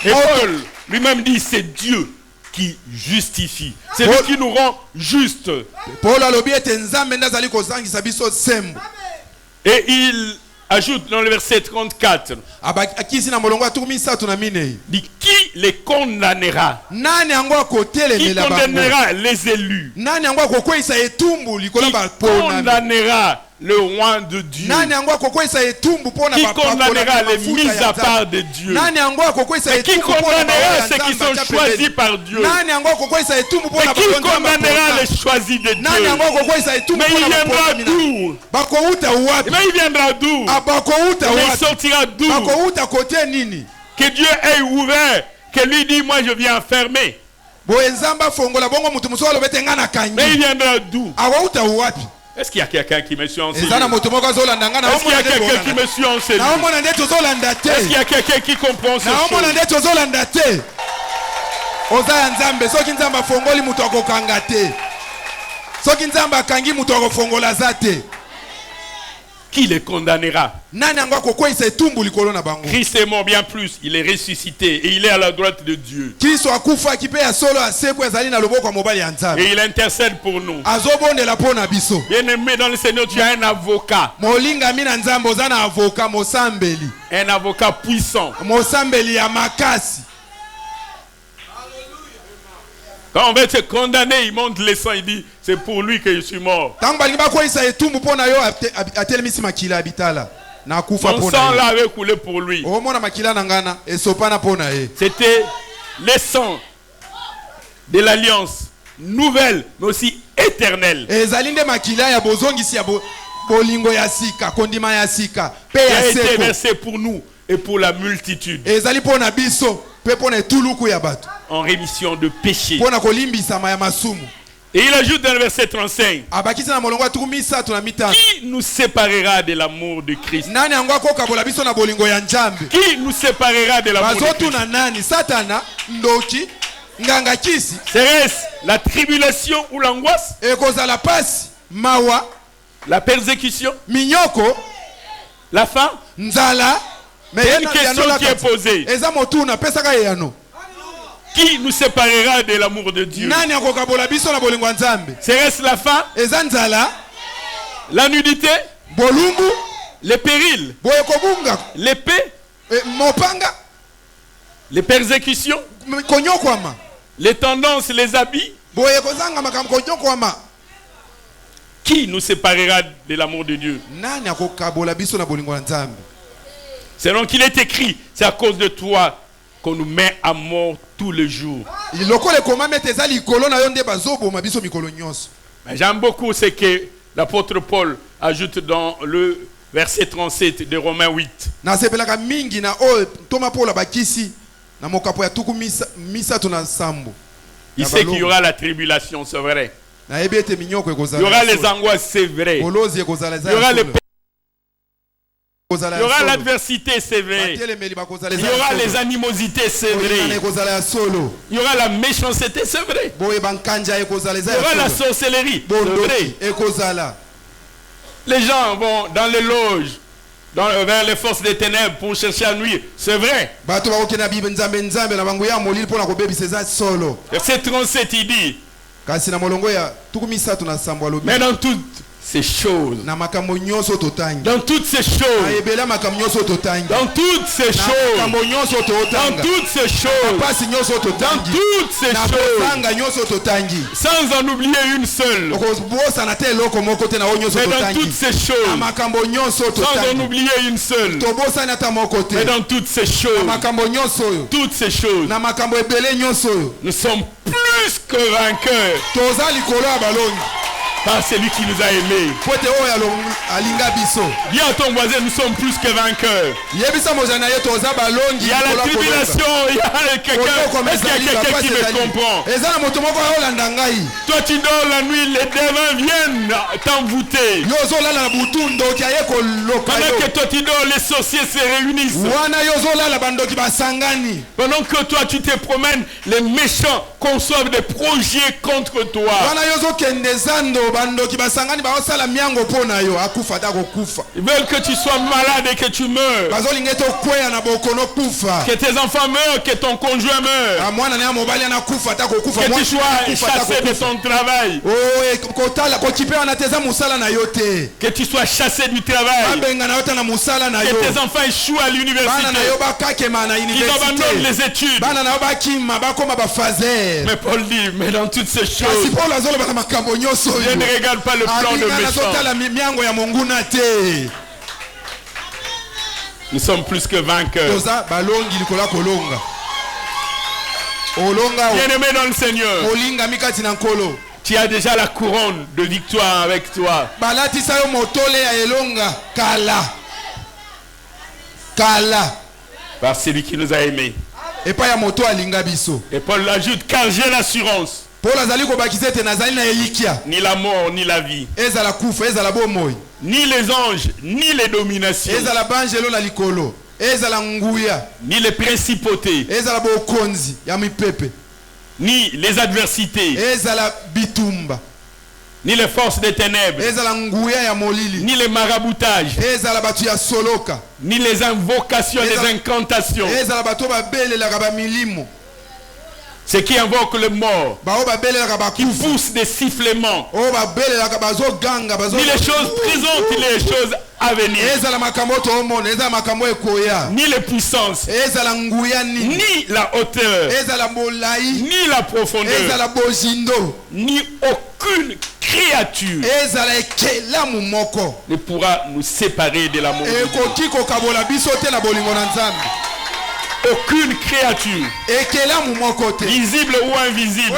Et Paul lui-même dit, c'est Dieu qui justifie. C'est lui Paul- qui nous rend justes. polo alobi ete nzambe nde azali kozangisa biso sembo. Et il ajoute dans le verset 34, akisi na molongo ya tuku misato na minei. dit, qui les condamnera? nani yango Qui akotelemela bango? condamnera les élus? nani yango akokweyisa etumbu likolo Qui ya baponami? condamnera le roi de Dieu? nani yango akokweyisa etumbu mpo na Qui bapakolami condamnera les mafuta mises ya à part nzambe? de Dieu? nani yango akokweyisa Mais qui etumbu mpo na baoyo condamnera ya ceux qui nzambe sont atya choisis pembeni? par Dieu? nani yango akokweyisa etumbu mpo Mais na qui bato ya nzambe condamnera apona? les choisis de nani Dieu? yango akokweyisa etumbu Mais mpo il na viendra baponami na d'où? bakouta wapi? Mais il viendra d'où? bakouta Mais il wapi? sortira d'où? bakouta kote nini? Que Dieu ait ouvert, que lui dit, moi je viens enfermer. boye nzambe afongola bongo mutu mosusu alobi ete nga Mais il nakangi. viendra d'où? akouta wapi? Est-ce qu'il y a quelqu'un qui me suit en Est-ce qu'il y a quelqu'un qui me suit en scène? Est-ce qu'il y a quelqu'un qui comprend ce chose? oza ya nzambe soki nzambe afongoli mutu akokanga te soki nzambe akangi mutu akofongola za te. Qui les condamnera? Nani yango akokweyisa etumbu likolo na bango? Christ est mort bien plus, il est ressuscité et il est à la droite de Dieu. Kristo akufaki mpe ya solo asekwe azali na loboko ya mobali ya nzambe. Et il intercède pour nous. Azobondela mpo na biso. Bien-aimé dans le Seigneur, tu as un avocat. Molingami na nzambe oza na avocat mosambeli. Un avocat puissant. Mosambeli ya makasi. Quand on va te condamner, il monte le sang, il dit, c'est pour lui que je suis mort. Mon sang là avait coulé pour lui. C'était le sang de l'alliance nouvelle, mais aussi éternelle. Qui a été versé pour nous et pour la multitude. En rémission de péché. Et il ajoute dans le verset 35, qui nous séparera de l'amour de Christ? Qui nous séparera de l'amour de Christ? Serait-ce la tribulation ou l'angoisse? La persécution? La faim? C'est une question qui est posée. Qui nous séparera de l'amour de Dieu? Serait-ce la faim? La nudité? Les périls? L'épée? Les persécutions? Les tendances, les habits? Qui nous séparera de l'amour de Dieu? Selon qu'il est écrit, c'est à cause de toi qu'on nous met à mort tous les jours. J'aime beaucoup ce que l'apôtre Paul ajoute dans le verset 37 de Romains 8. Il sait qu'il y aura la tribulation, c'est vrai. Il y aura les angoisses, c'est vrai. Il y aura les il y aura l'adversité, c'est vrai. Il y aura les animosités, c'est vrai. Il y aura la méchanceté, c'est vrai. Il y aura la sorcellerie, c'est vrai. Les gens vont dans les loges, vers les forces des ténèbres pour chercher à nuire, c'est vrai. Verset 37, il dit, mais dans toutes ces choses, dans toutes ces choses, dans toutes ces choses, dans toutes ces choses, dans toutes ces choses, sans en oublier une seule, mais dans toutes ces choses, sans en oublier une seule, mais dans toutes ces choses, nous sommes plus que vainqueurs par celui qui nous a aimés. Dis à ton voisin, nous sommes plus que vainqueurs. Il y a la tribulation, il y a quelqu'un. Est-ce qu'il y a quelqu'un qui me comprend? Toi tu dors la nuit, les démons viennent t'envoûter. Pendant que toi tu dors, les sorciers se réunissent. Pendant que toi tu te promènes, les méchants conçoivent des projets contre toi. Ils veulent que tu sois malade et que tu meurs. Que tes enfants meurent, que ton conjoint meure. Que tu sois chassé de ton travail. Que tu sois chassé du travail. Que tes enfants échouent à l'université. Qu'ils abandonnent les études. Mais Paul dit, mais dans toutes ces choses, je ne regarde pas le plan de méchant. Nous sommes plus que vainqueurs. Bien-aimé dans le Seigneur, tu as déjà la couronne de victoire avec toi. Par celui qui nous a aimés. Et Paul ajoute, car j'ai l'assurance ni la mort, ni la vie, ni les anges, ni les dominations, ni les principautés, ni les adversités, ni les forces des ténèbres, ni les maraboutages, ni les invocations, les incantations. Ceux qui invoquent le mort, qui poussent des sifflements, ni les choses présentes, ni les choses à venir, ni les puissances, ni la hauteur, ni la profondeur, ni aucune créature ne pourra nous séparer de l'amour de Dieu. Aucune créature, visible ou invisible,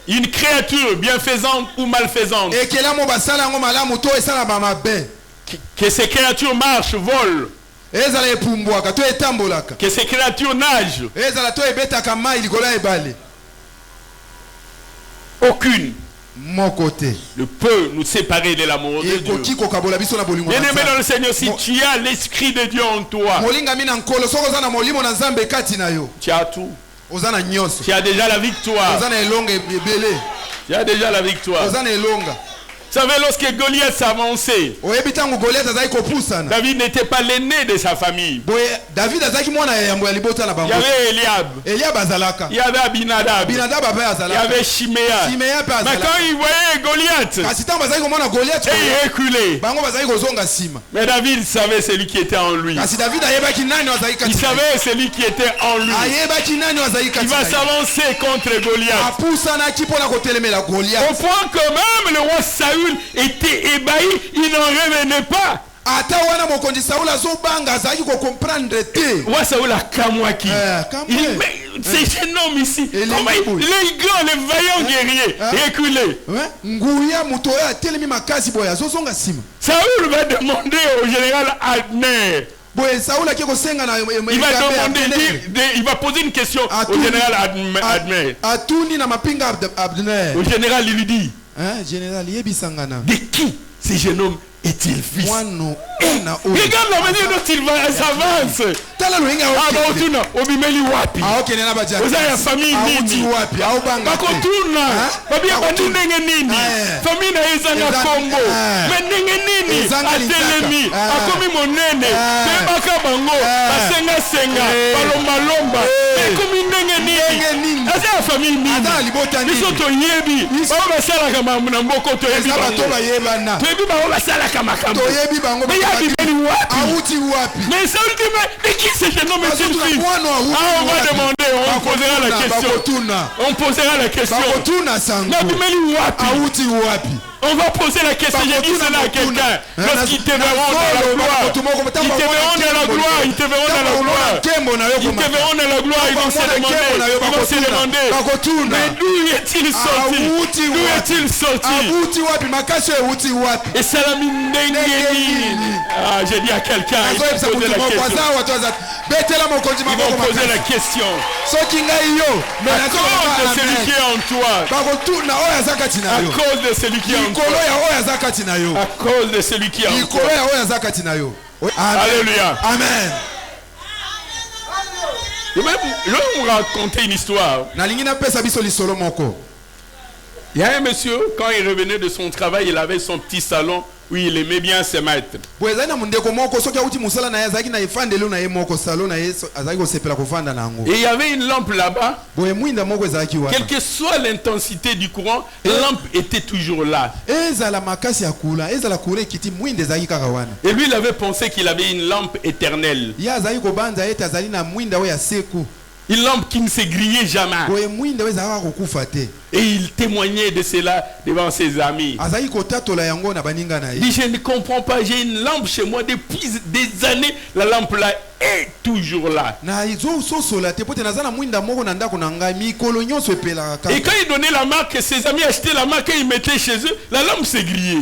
une créature bienfaisante ou malfaisante, que ces créatures marchent, volent, que ces créatures nagent, aucune ne peut nous séparer de l'amour de Dieu. Bien-aimé dans le Seigneur, si tu as l'Esprit de Dieu en toi, tu as tout. Tu as déjà la victoire. Tu as déjà la victoire. Vous savez, lorsque Goliath s'avançait, David n'était pas l'aîné de sa famille. Il y avait Eliab, il y avait Abinadab, il y avait Shiméa. Mais quand il voyait Goliath, il reculait. Mais David savait celui qui était en lui. Il savait celui qui était en lui. Il va s'avancer contre Goliath. Au point que même le roi Saül était ébahi, il n'en revenait pas. Roi Saül a kamwaki. C'est un homme ici. Les grands, les vaillants guerriers, reculés. Saül va demander au général Abner. Il va demander, il va poser une question au général Abner. Au général, il lui dit, de qui ce jeune homme est-il fils? Regarde la manière dont il s'avance. Obimeli wapi. Oza ya famille nini. Bakotuna. Babia bandenge nini. Famille na ezanga kombo. Menenge nini. Atelemi. Akomi monene. Tebaka bango. Basenga senga. Balomba lomba. Ekomi ndenge nini. Aza ya famille nini. Biso toyebi. Bao basalaka makambo na mboko toyebi bango. Toyebi bao basalaka makambo. Mais ça dit, mais qui c'est ce nom est-il fils? On va demander, on posera la question. On posera la question. On va poser la question, j'ai dit cela à quelqu'un. Lorsqu'ils te verront dans la gloire, ils te verront dans la gloire, ils te verront dans la gloire, ils te verront dans la gloire, ils vont se demander, mais d'où est-il sorti? D'où est-il sorti? Et c'est la ah, j'ai dit à quelqu'un, ils vont poser la question. Ils vont poser la question. À cause de celui qui est en toi. À cause de celui qui est en toi. À cause de celui qui est en toi. Alléluia. Amen. Je vais vous raconter une histoire. Il y a un monsieur, quand il revenait de son travail, il avait son petit salon où il aimait bien se mettre. Et il y avait une lampe là-bas. Quelle que soit l'intensité du courant, la lampe était toujours là. Et lui, il avait pensé qu'il avait une lampe éternelle. Une lampe qui ne s'est grillée jamais. Et il témoignait de cela devant ses amis. Il dit, je ne comprends pas, j'ai une lampe chez moi depuis des années. La lampe là est toujours là. Et quand il donnait la marque, ses amis achetaient la marque et ils mettaient chez eux, la lampe s'est grillée.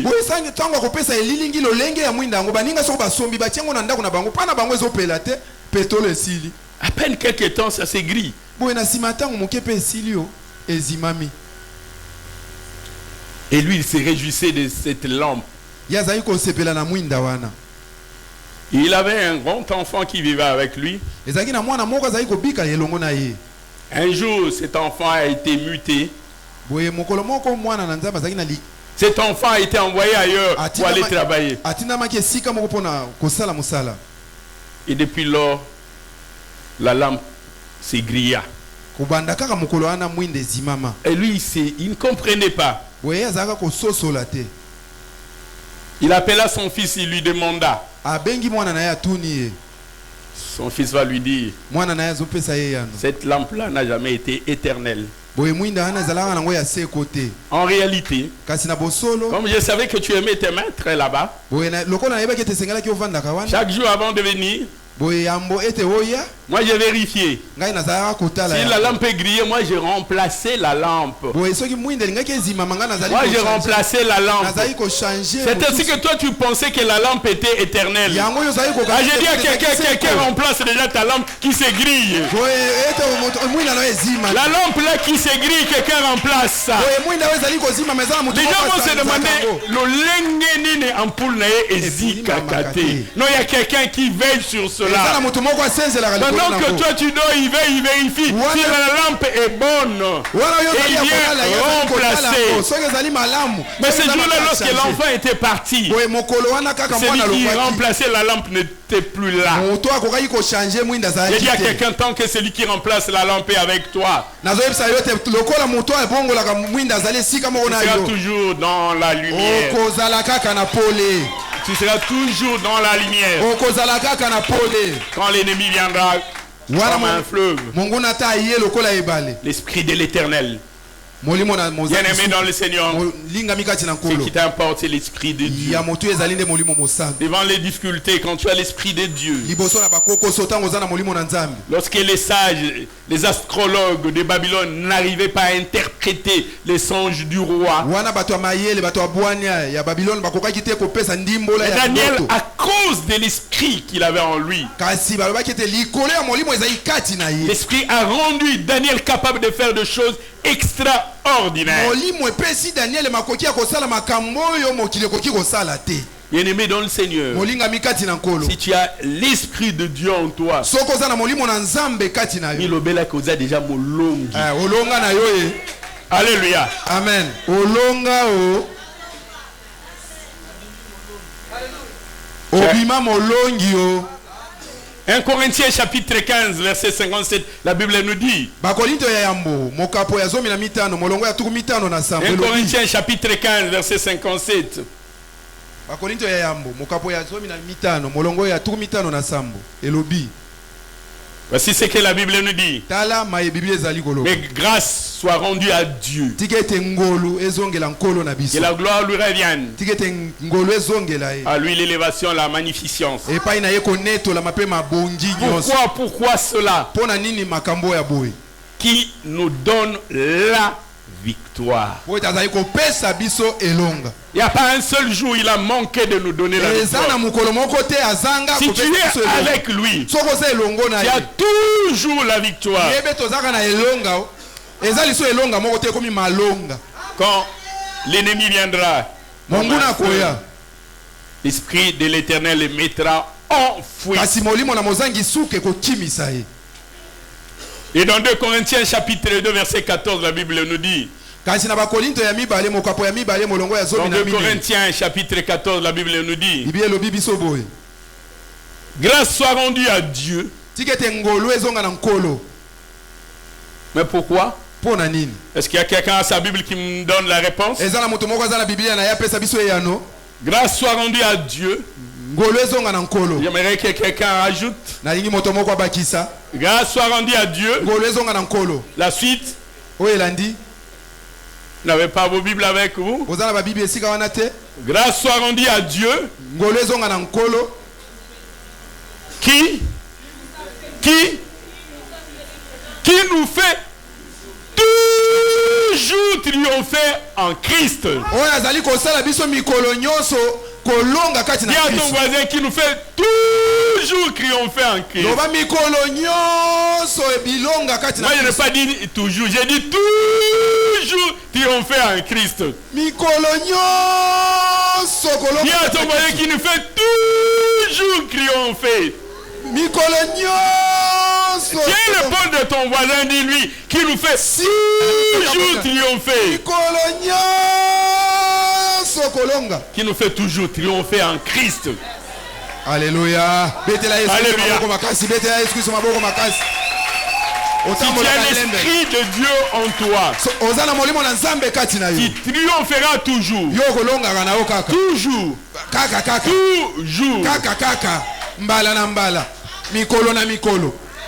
peine quelques temps, ça s'aigrit. Et lui, il se réjouissait de cette lampe. Il avait un grand enfant qui vivait avec lui. Un jour, cet enfant a été muté. Cet enfant a été envoyé ailleurs pour aller travailler. Et depuis lors, la lampe s'égrilla. Et lui, il ne comprenait pas. Il appela son fils, il lui demanda. Son fils va lui dire, cette lampe-là n'a jamais été éternelle. En réalité, comme je savais que tu aimais tes maîtres là-bas, chaque jour avant de venir, moi j'ai vérifié. Si la lampe est grillée, moi j'ai remplacé la lampe. Moi j'ai remplacé la lampe. C'est ainsi que toi tu pensais que la lampe était éternelle. J'ai dit à quelqu'un remplace déjà ta lampe qui se grille. La lampe là qui se grille, quelqu'un remplace ça. Déjà moi se demandais, le lengeni ampoule nae ezikakate. Non, il y a quelqu'un qui veille sur cela. Pendant que toi tu dors, il vérifie si la lampe est bonne. Et il vient remplacer. Mais ce jour-là, lorsque l'enfant était parti, celui qui remplaçait la lampe n'était plus là. J'ai dit à quelqu'un, tant que celui qui remplace la lampe est avec toi, tu seras toujours dans la lumière. Tu seras toujours dans la lumière. Quand l'ennemi viendra comme un fleuve, l'esprit de l'Éternel, bien-aimé dans le Seigneur, ce qui t'importe, c'est l'esprit de Dieu. Devant les difficultés, quand tu as l'esprit de Dieu, lorsque les sages, les astrologues de Babylone n'arrivaient pas à interpréter les songes du roi, Daniel, à cause de l'esprit qu'il avait en lui, l'esprit a rendu Daniel capable de faire des choses extraordinaires. Bien-aimé dans le Seigneur, si tu as l'esprit de Dieu en toi, alléluia. Amen. 1 Corinthiens chapitre 15 verset 57, la Bible nous dit. 1 Corinthiens chapitre 15 verset 57. Voici ce que la Bible nous dit. Mais grâce soit rendue à Dieu. Que la gloire lui revienne. À lui l'élévation, la magnificence. Pourquoi cela? Qui nous donne la victoire. Il n'y a pas un seul jour il a manqué de nous donner la victoire. Si tu es avec lui, tu as toujours la victoire. Quand l'ennemi viendra, l'esprit de l'Éternel le mettra en fuite. Et dans 2 Corinthiens chapitre 2 verset 14, la Bible nous dit. Dans 2 Corinthiens chapitre 14, la Bible nous dit. Grâce soit rendue à Dieu. Mais pourquoi? Est-ce qu'il y a quelqu'un à sa Bible qui me donne la réponse? Grâce soit rendue à Dieu. J'aimerais que quelqu'un ajoute. Grâce soit rendue à Dieu. La suite. Vous n'avez pas vos Bibles avec vous? Grâce soit rendue à Dieu. Qui nous fait toujours triompher en Christ. Dis à ton voisin qui nous fait toujours triompher en Christ. Moi, je n'ai pas dit toujours. J'ai dit toujours triompher en Christ. Il y a ton moyen qui nous fait toujours triompher. Tiens le pont de ton voisin, dis-lui, qui nous fait toujours triompher. Qui nous fait toujours triompher en Christ. Alléluia. Alléluia. Si tu as l'esprit de Dieu en toi, tu triompheras toujours. Toujours. Toujours.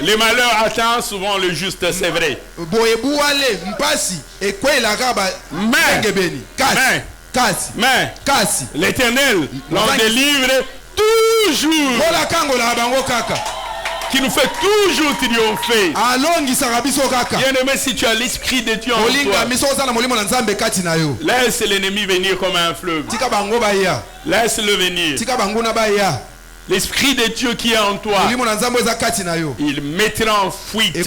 Les malheurs attendent souvent le juste, c'est vrai. Mais l'Éternel l'en délivre toujours. Qui nous fait toujours triompher. Bien-aimé, si tu as l'esprit de Dieu en toi, laisse l'ennemi venir comme un fleuve. Laisse-le venir. L'esprit de Dieu qui est en toi, il mettra en fuite. Ils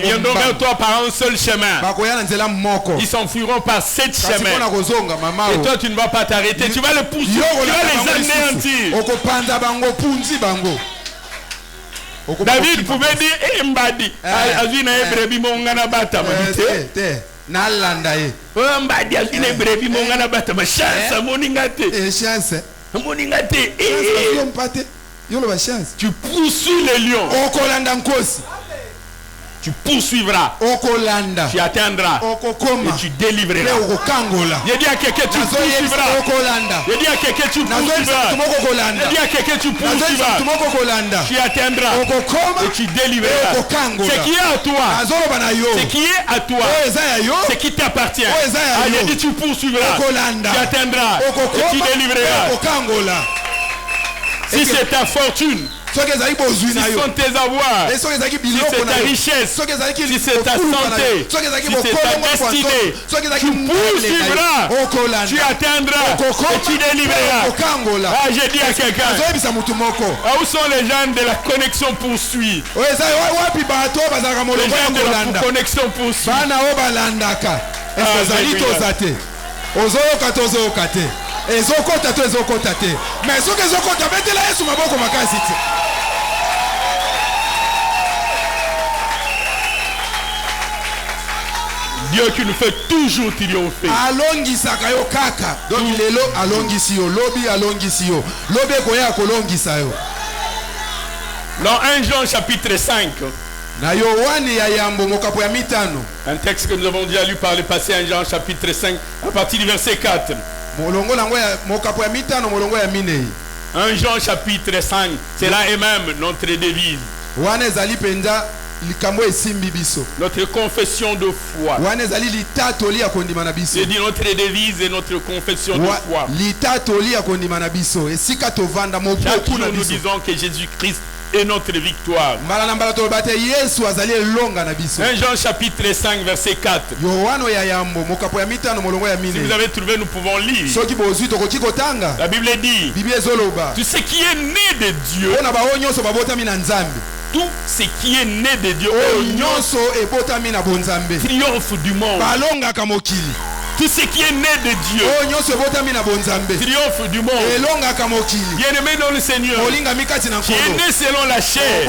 viendront vers toi par un seul chemin. Ils s'enfuiront par 7 chemins. Et toi, tu ne vas pas t'arrêter. Tu vas le pousser. Tu vas les anéantir. David pouvait dire, Mbadi, Azina Ebrebi Mongana Bata. Mbadi, Azina Ebrebi Mongana Bata. Chance, moningate. Chance. Tu poursuis les lions. Tu poursuivras. Tu atteindras. Et tu délivreras. Je dis à quelqu'un, tu poursuivras. Je dis à quelqu'un, tu poursuivras. Je dis à quelqu'un, tu poursuivras. Tu atteindras. Et tu délivreras. Ce qui est à toi. Ce qui est à toi. Ce qui t'appartient. Je dis, tu poursuivras. Tu atteindras. Et tu délivreras. Si c'est ta fortune, si ce sont tes avoirs, si c'est ta richesse, si c'est ta santé, si c'est ta destinée, tu poursuivras, tu atteindras et tu délivreras. Ah, j'ai dit à quelqu'un, où sont les gens de la connexion poursuit? Les gens de la connexion poursuit. ezokota to ezokota te mais soki ezokota betela Yesu maboko makasi te. Dieu qui nous fait toujours triompher. Alongisaka yo kaka. Donc lelo alongisi yo, lobi alongisi yo. Lobi koya kolongisa yo. Dans 1 Jean chapitre 5. Na Yohane ya yambo mokapo ya mitano. Un texte que nous avons déjà lu par le passé, 1 Jean chapitre 5 à partir du verset 4. 1 Jean chapitre 5, c'est là et même notre devise. Notre confession de foi. C'est dit notre devise et notre confession de foi. Chaque jour nous disons que Jésus-Christ est notre victoire. 1 Jean chapitre 5 verset 4. Si vous avez trouvé, nous pouvons lire. La Bible dit, tout ce qui est né de Dieu, tout ce qui est né de Dieu triomphe du monde. Tout ce qui est né de Dieu triomphe du monde. Bien-aimé dans le Seigneur, qui est né selon la chair,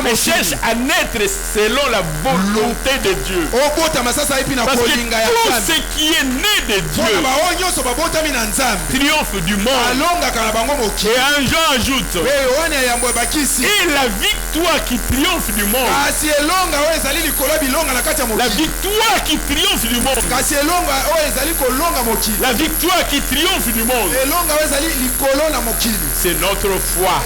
mais cherche à naître selon la volonté de Dieu. Parce que tout ce qui est né de Dieu triomphe du monde. Et un Jean ajoute, et la victoire qui triomphe du monde, la victoire qui triomphe du monde, la victoire qui triomphe du monde, c'est notre foi.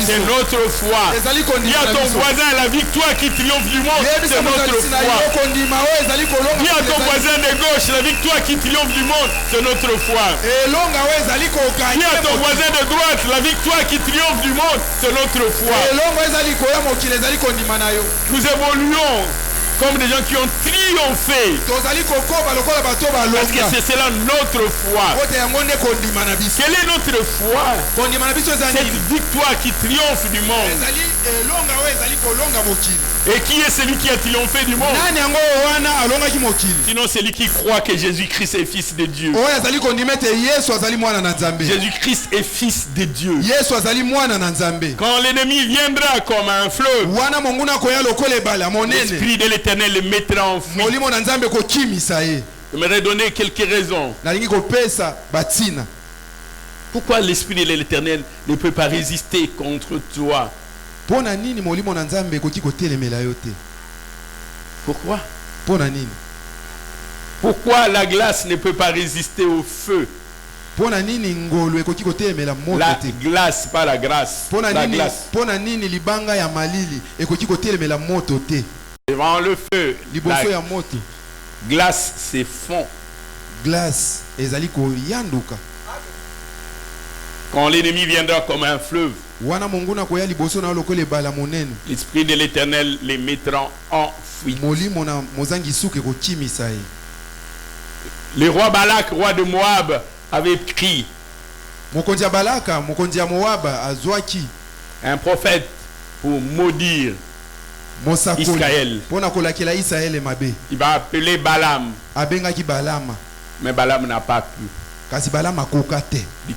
C'est notre foi. Dis à ton voisin, la victoire qui triomphe du monde, c'est notre foi. Dis à ton voisin de gauche, la victoire qui triomphe du monde, c'est notre foi. Dis à ton voisin de droite, la victoire qui triomphe du monde, c'est notre foi. Nous évoluons comme des gens qui ont triomphé. Parce que c'est cela notre foi. Quelle est notre foi? Cette victoire qui triomphe du monde. Et qui est celui qui a triomphé du monde? Sinon celui qui croit que Jésus-Christ est fils de Dieu. Jésus-Christ est fils de Dieu. Quand l'ennemi viendra comme un fleuve, l'Esprit de l'Éternel le mettra en fuite. Je me donner quelques raisons. Pourquoi l'Esprit de l'Éternel ne peut pas résister contre toi? Pourquoi? Pourquoi la glace ne peut pas résister au feu? La glace, pas la grâce. La glace. Devant le feu, la glace s'effondre. Quand l'ennemi viendra comme un fleuve, l'Esprit de l'Éternel les mettra en fuite. Le roi Balak, roi de Moab, avait pris un prophète pour maudire Israël. Il va appeler Balaam. Mais Balaam n'a pas pu. Et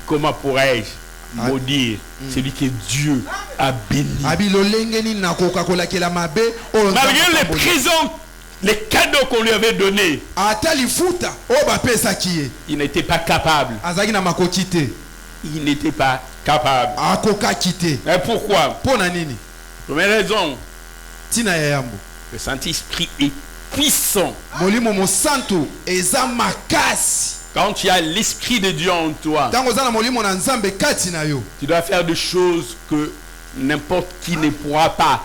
comment pourrais-je maudire celui que Dieu a béni? Malgré les prisons, les cadeaux qu'on lui avait donnés, il n'était pas capable. Il n'était pas capable. Mais pourquoi? Première raison, le Saint-Esprit est puissant. Quand tu as l'Esprit de Dieu en toi, tu dois faire des choses que n'importe qui ne pourra pas.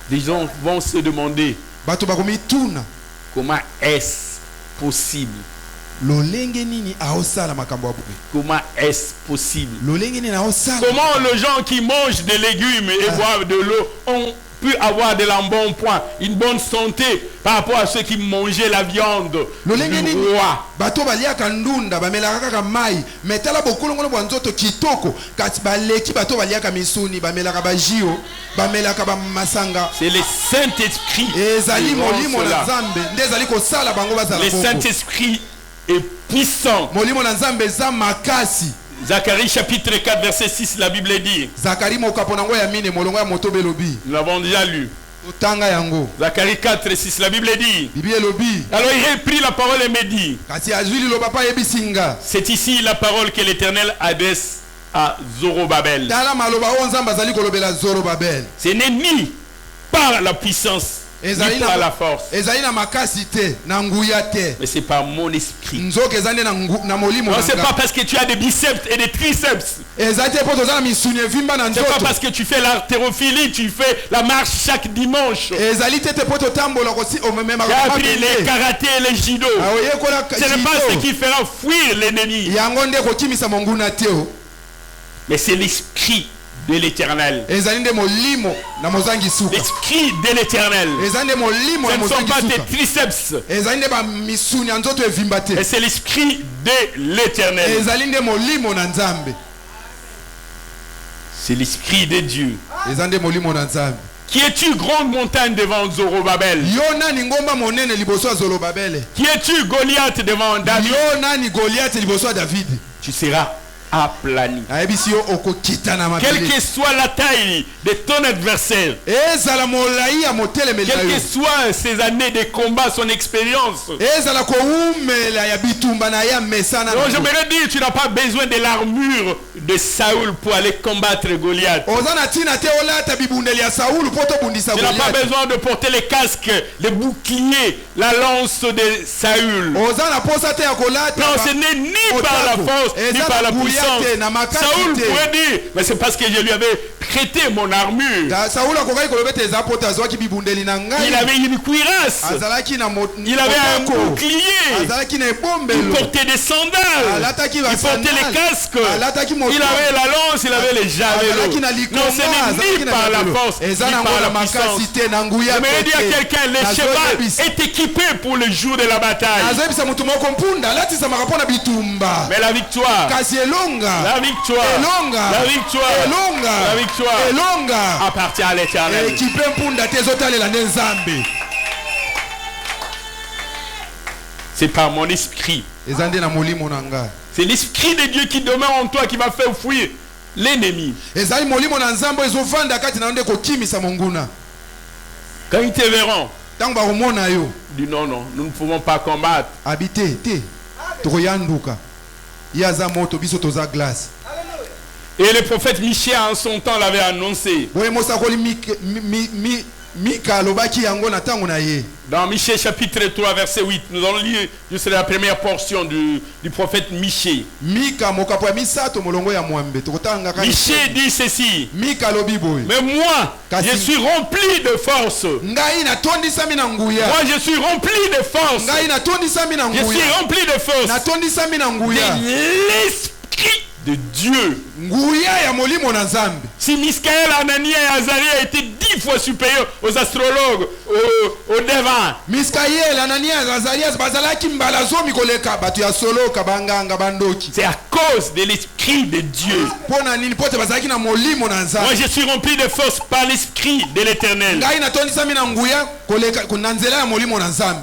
Les gens vont se demander comment est-ce possible? Comment est-ce possible? Comment les gens qui mangent des légumes et boivent de l'eau ont pu avoir de l'embonpoint, une bonne santé par rapport à ceux qui mangeaient la viande du roi? C'est le Saint-Esprit. Le Saint-Esprit est puissant. Zacharie chapitre 4 verset 6, la Bible dit. Nous l'avons déjà lu. Zacharie 4 6, la Bible dit. Alors il reprit la parole et me dit, c'est ici la parole que l'Éternel adresse à Zorobabel. Ce n'est ni par la puissance ni par la force, mais c'est par mon esprit. Non, c'est pas parce que tu as des biceps et des triceps. C'est pas parce que tu fais l'haltérophilie, tu fais la marche chaque dimanche. Tu as appris les karatés et les judo. Ce n'est pas ce qui fera fuir l'ennemi, mais c'est l'esprit de l'Éternel. L'esprit de l'Éternel. Ce ne sont pas tes triceps, mais c'est l'esprit de l'Éternel. C'est l'esprit de Dieu. Qui es-tu, grande montagne devant Zorobabel? Qui es-tu, Goliath devant David? Tu seras aplani. Quelle que soit la taille de ton adversaire, quelles que soient ses années de combat, son expérience, donc j'aimerais dire, tu n'as pas besoin de l'armure de Saoul pour aller combattre Goliath. Tu n'as pas besoin de porter les casques, les boucliers, la lance de Saül. Non, ce n'est ni par la force, ni par la puissance, puissance. Saoul pourrait dire, mais c'est parce que je lui avais prêté mon armure. Il avait une cuirasse. Il avait un bouclier. Il portait des sandales. Il portait les casques. Il avait la lance, il avait les javelots. Non, ce n'est ni par la force, ni par la puissance. Mais il dit à quelqu'un, le cheval est équipé pour le jour de la bataille. Mais la victoire, la victoire appartient à l'Éternel. C'est par mon esprit. C'est l'esprit de Dieu qui demeure en toi qui va faire fuir l'ennemi. Quand ils te verront, dis non, non, nous ne pouvons pas combattre. Et le prophète Michée en son temps l'avait annoncé. Dans Michée chapitre 3 verset 8, nous allons lire juste la première portion du prophète Michée. Michée dit ceci. Mais moi, je suis rempli de force. Moi, je suis rempli de force. Je suis rempli de force. De l'esprit de Dieu. Si Miskaël, Anania et Azaria étaient 10 fois supérieurs aux astrologues, aux devins, c'est à cause de l'esprit de Dieu. Moi je suis rempli de force par l'esprit de l'Éternel.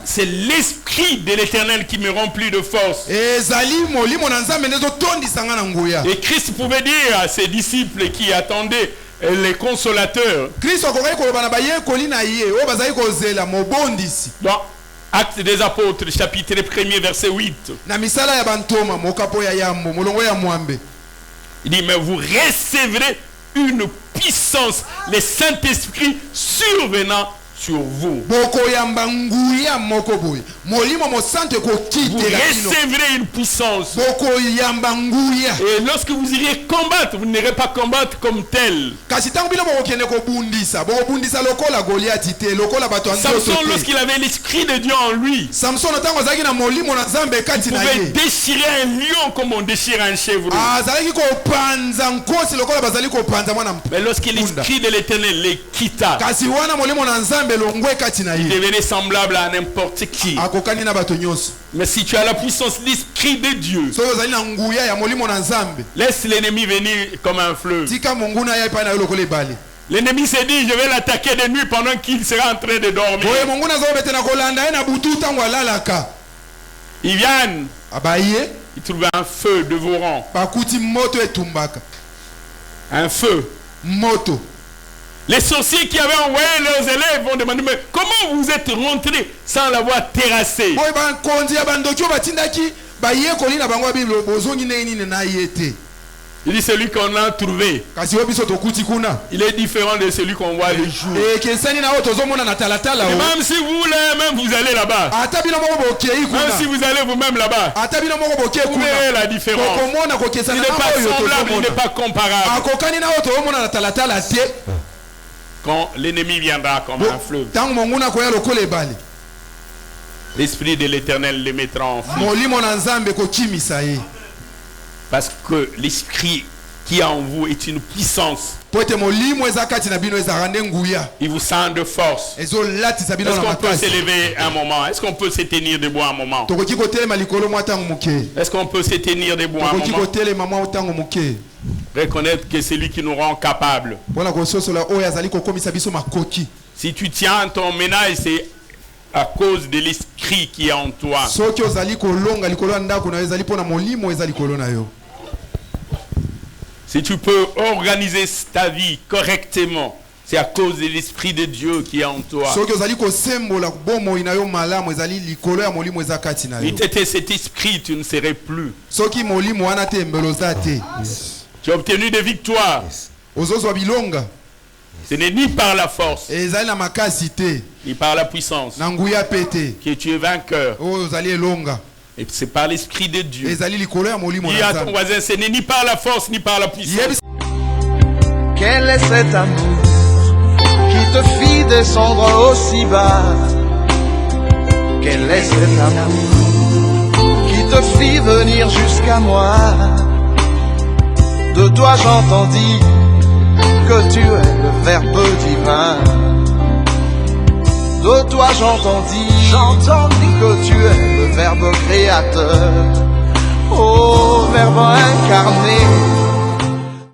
C'est l'esprit de l'Éternel qui me remplit de force. Et Christ pouvait dire à ses disciples qui attendaient les consolateurs. Dans Actes des Apôtres, chapitre 1er, verset 8. Il dit, mais vous recevrez une puissance, le Saint-Esprit survenant sur vous. Vous recevrez une puissance. Et lorsque vous irez combattre, vous n'irez pas combattre comme tel. Samson, lorsqu'il avait l'esprit de Dieu en lui, il pouvait déchirer un lion comme on déchire un chèvre. Mais lorsque l'esprit de l'Éternel les quitta, il devenait semblable à n'importe qui. Mais si tu as la puissance de l'esprit de Dieu, laisse l'ennemi venir comme un fleuve. L'ennemi s'est dit, je vais l'attaquer de nuit pendant qu'il sera en train de dormir. Ils viennent, ils trouvent un feu dévorant. Un feu. Les sorciers qui avaient envoyé leurs élèves vont demander, mais comment vous êtes rentrés sans l'avoir terrassé? Il dit, celui qu'on a trouvé, il est différent de celui qu'on voit le jour. Et même si vous voulez, même vous allez là-bas, même si vous allez vous-même là-bas, vous verrez la différence. Il n'est pas semblable, il n'est pas comparable. Quand l'ennemi viendra comme un fleuve, l'esprit de l'Éternel les mettra en feu. Parce que l'esprit qui est en vous est une puissance. Il vous sent de force. Est-ce qu'on peut s'élever un moment? Est-ce qu'on peut se tenir debout un moment? Est-ce qu'on peut se tenir debout un moment? Reconnaître que c'est lui qui nous rend capables. Si tu tiens ton ménage, c'est à cause de l'esprit qui est en toi. Si tu peux organiser ta vie correctement, c'est à cause de l'esprit de Dieu qui est en toi. Si tu étais cet esprit, tu ne serais plus. Tu as obtenu des victoires. Ce n'est ni par la force, ni par la puissance que tu es vainqueur. Et c'est par l'Esprit de Dieu. Dis à ton voisin, ce n'est ni par la force ni par la puissance. Quel est cet amour qui te fit descendre aussi bas? Quel est cet amour qui te fit venir jusqu'à moi? De toi j'entendis que tu es le Verbe divin. De toi j'entendis que tu es le Verbe créateur.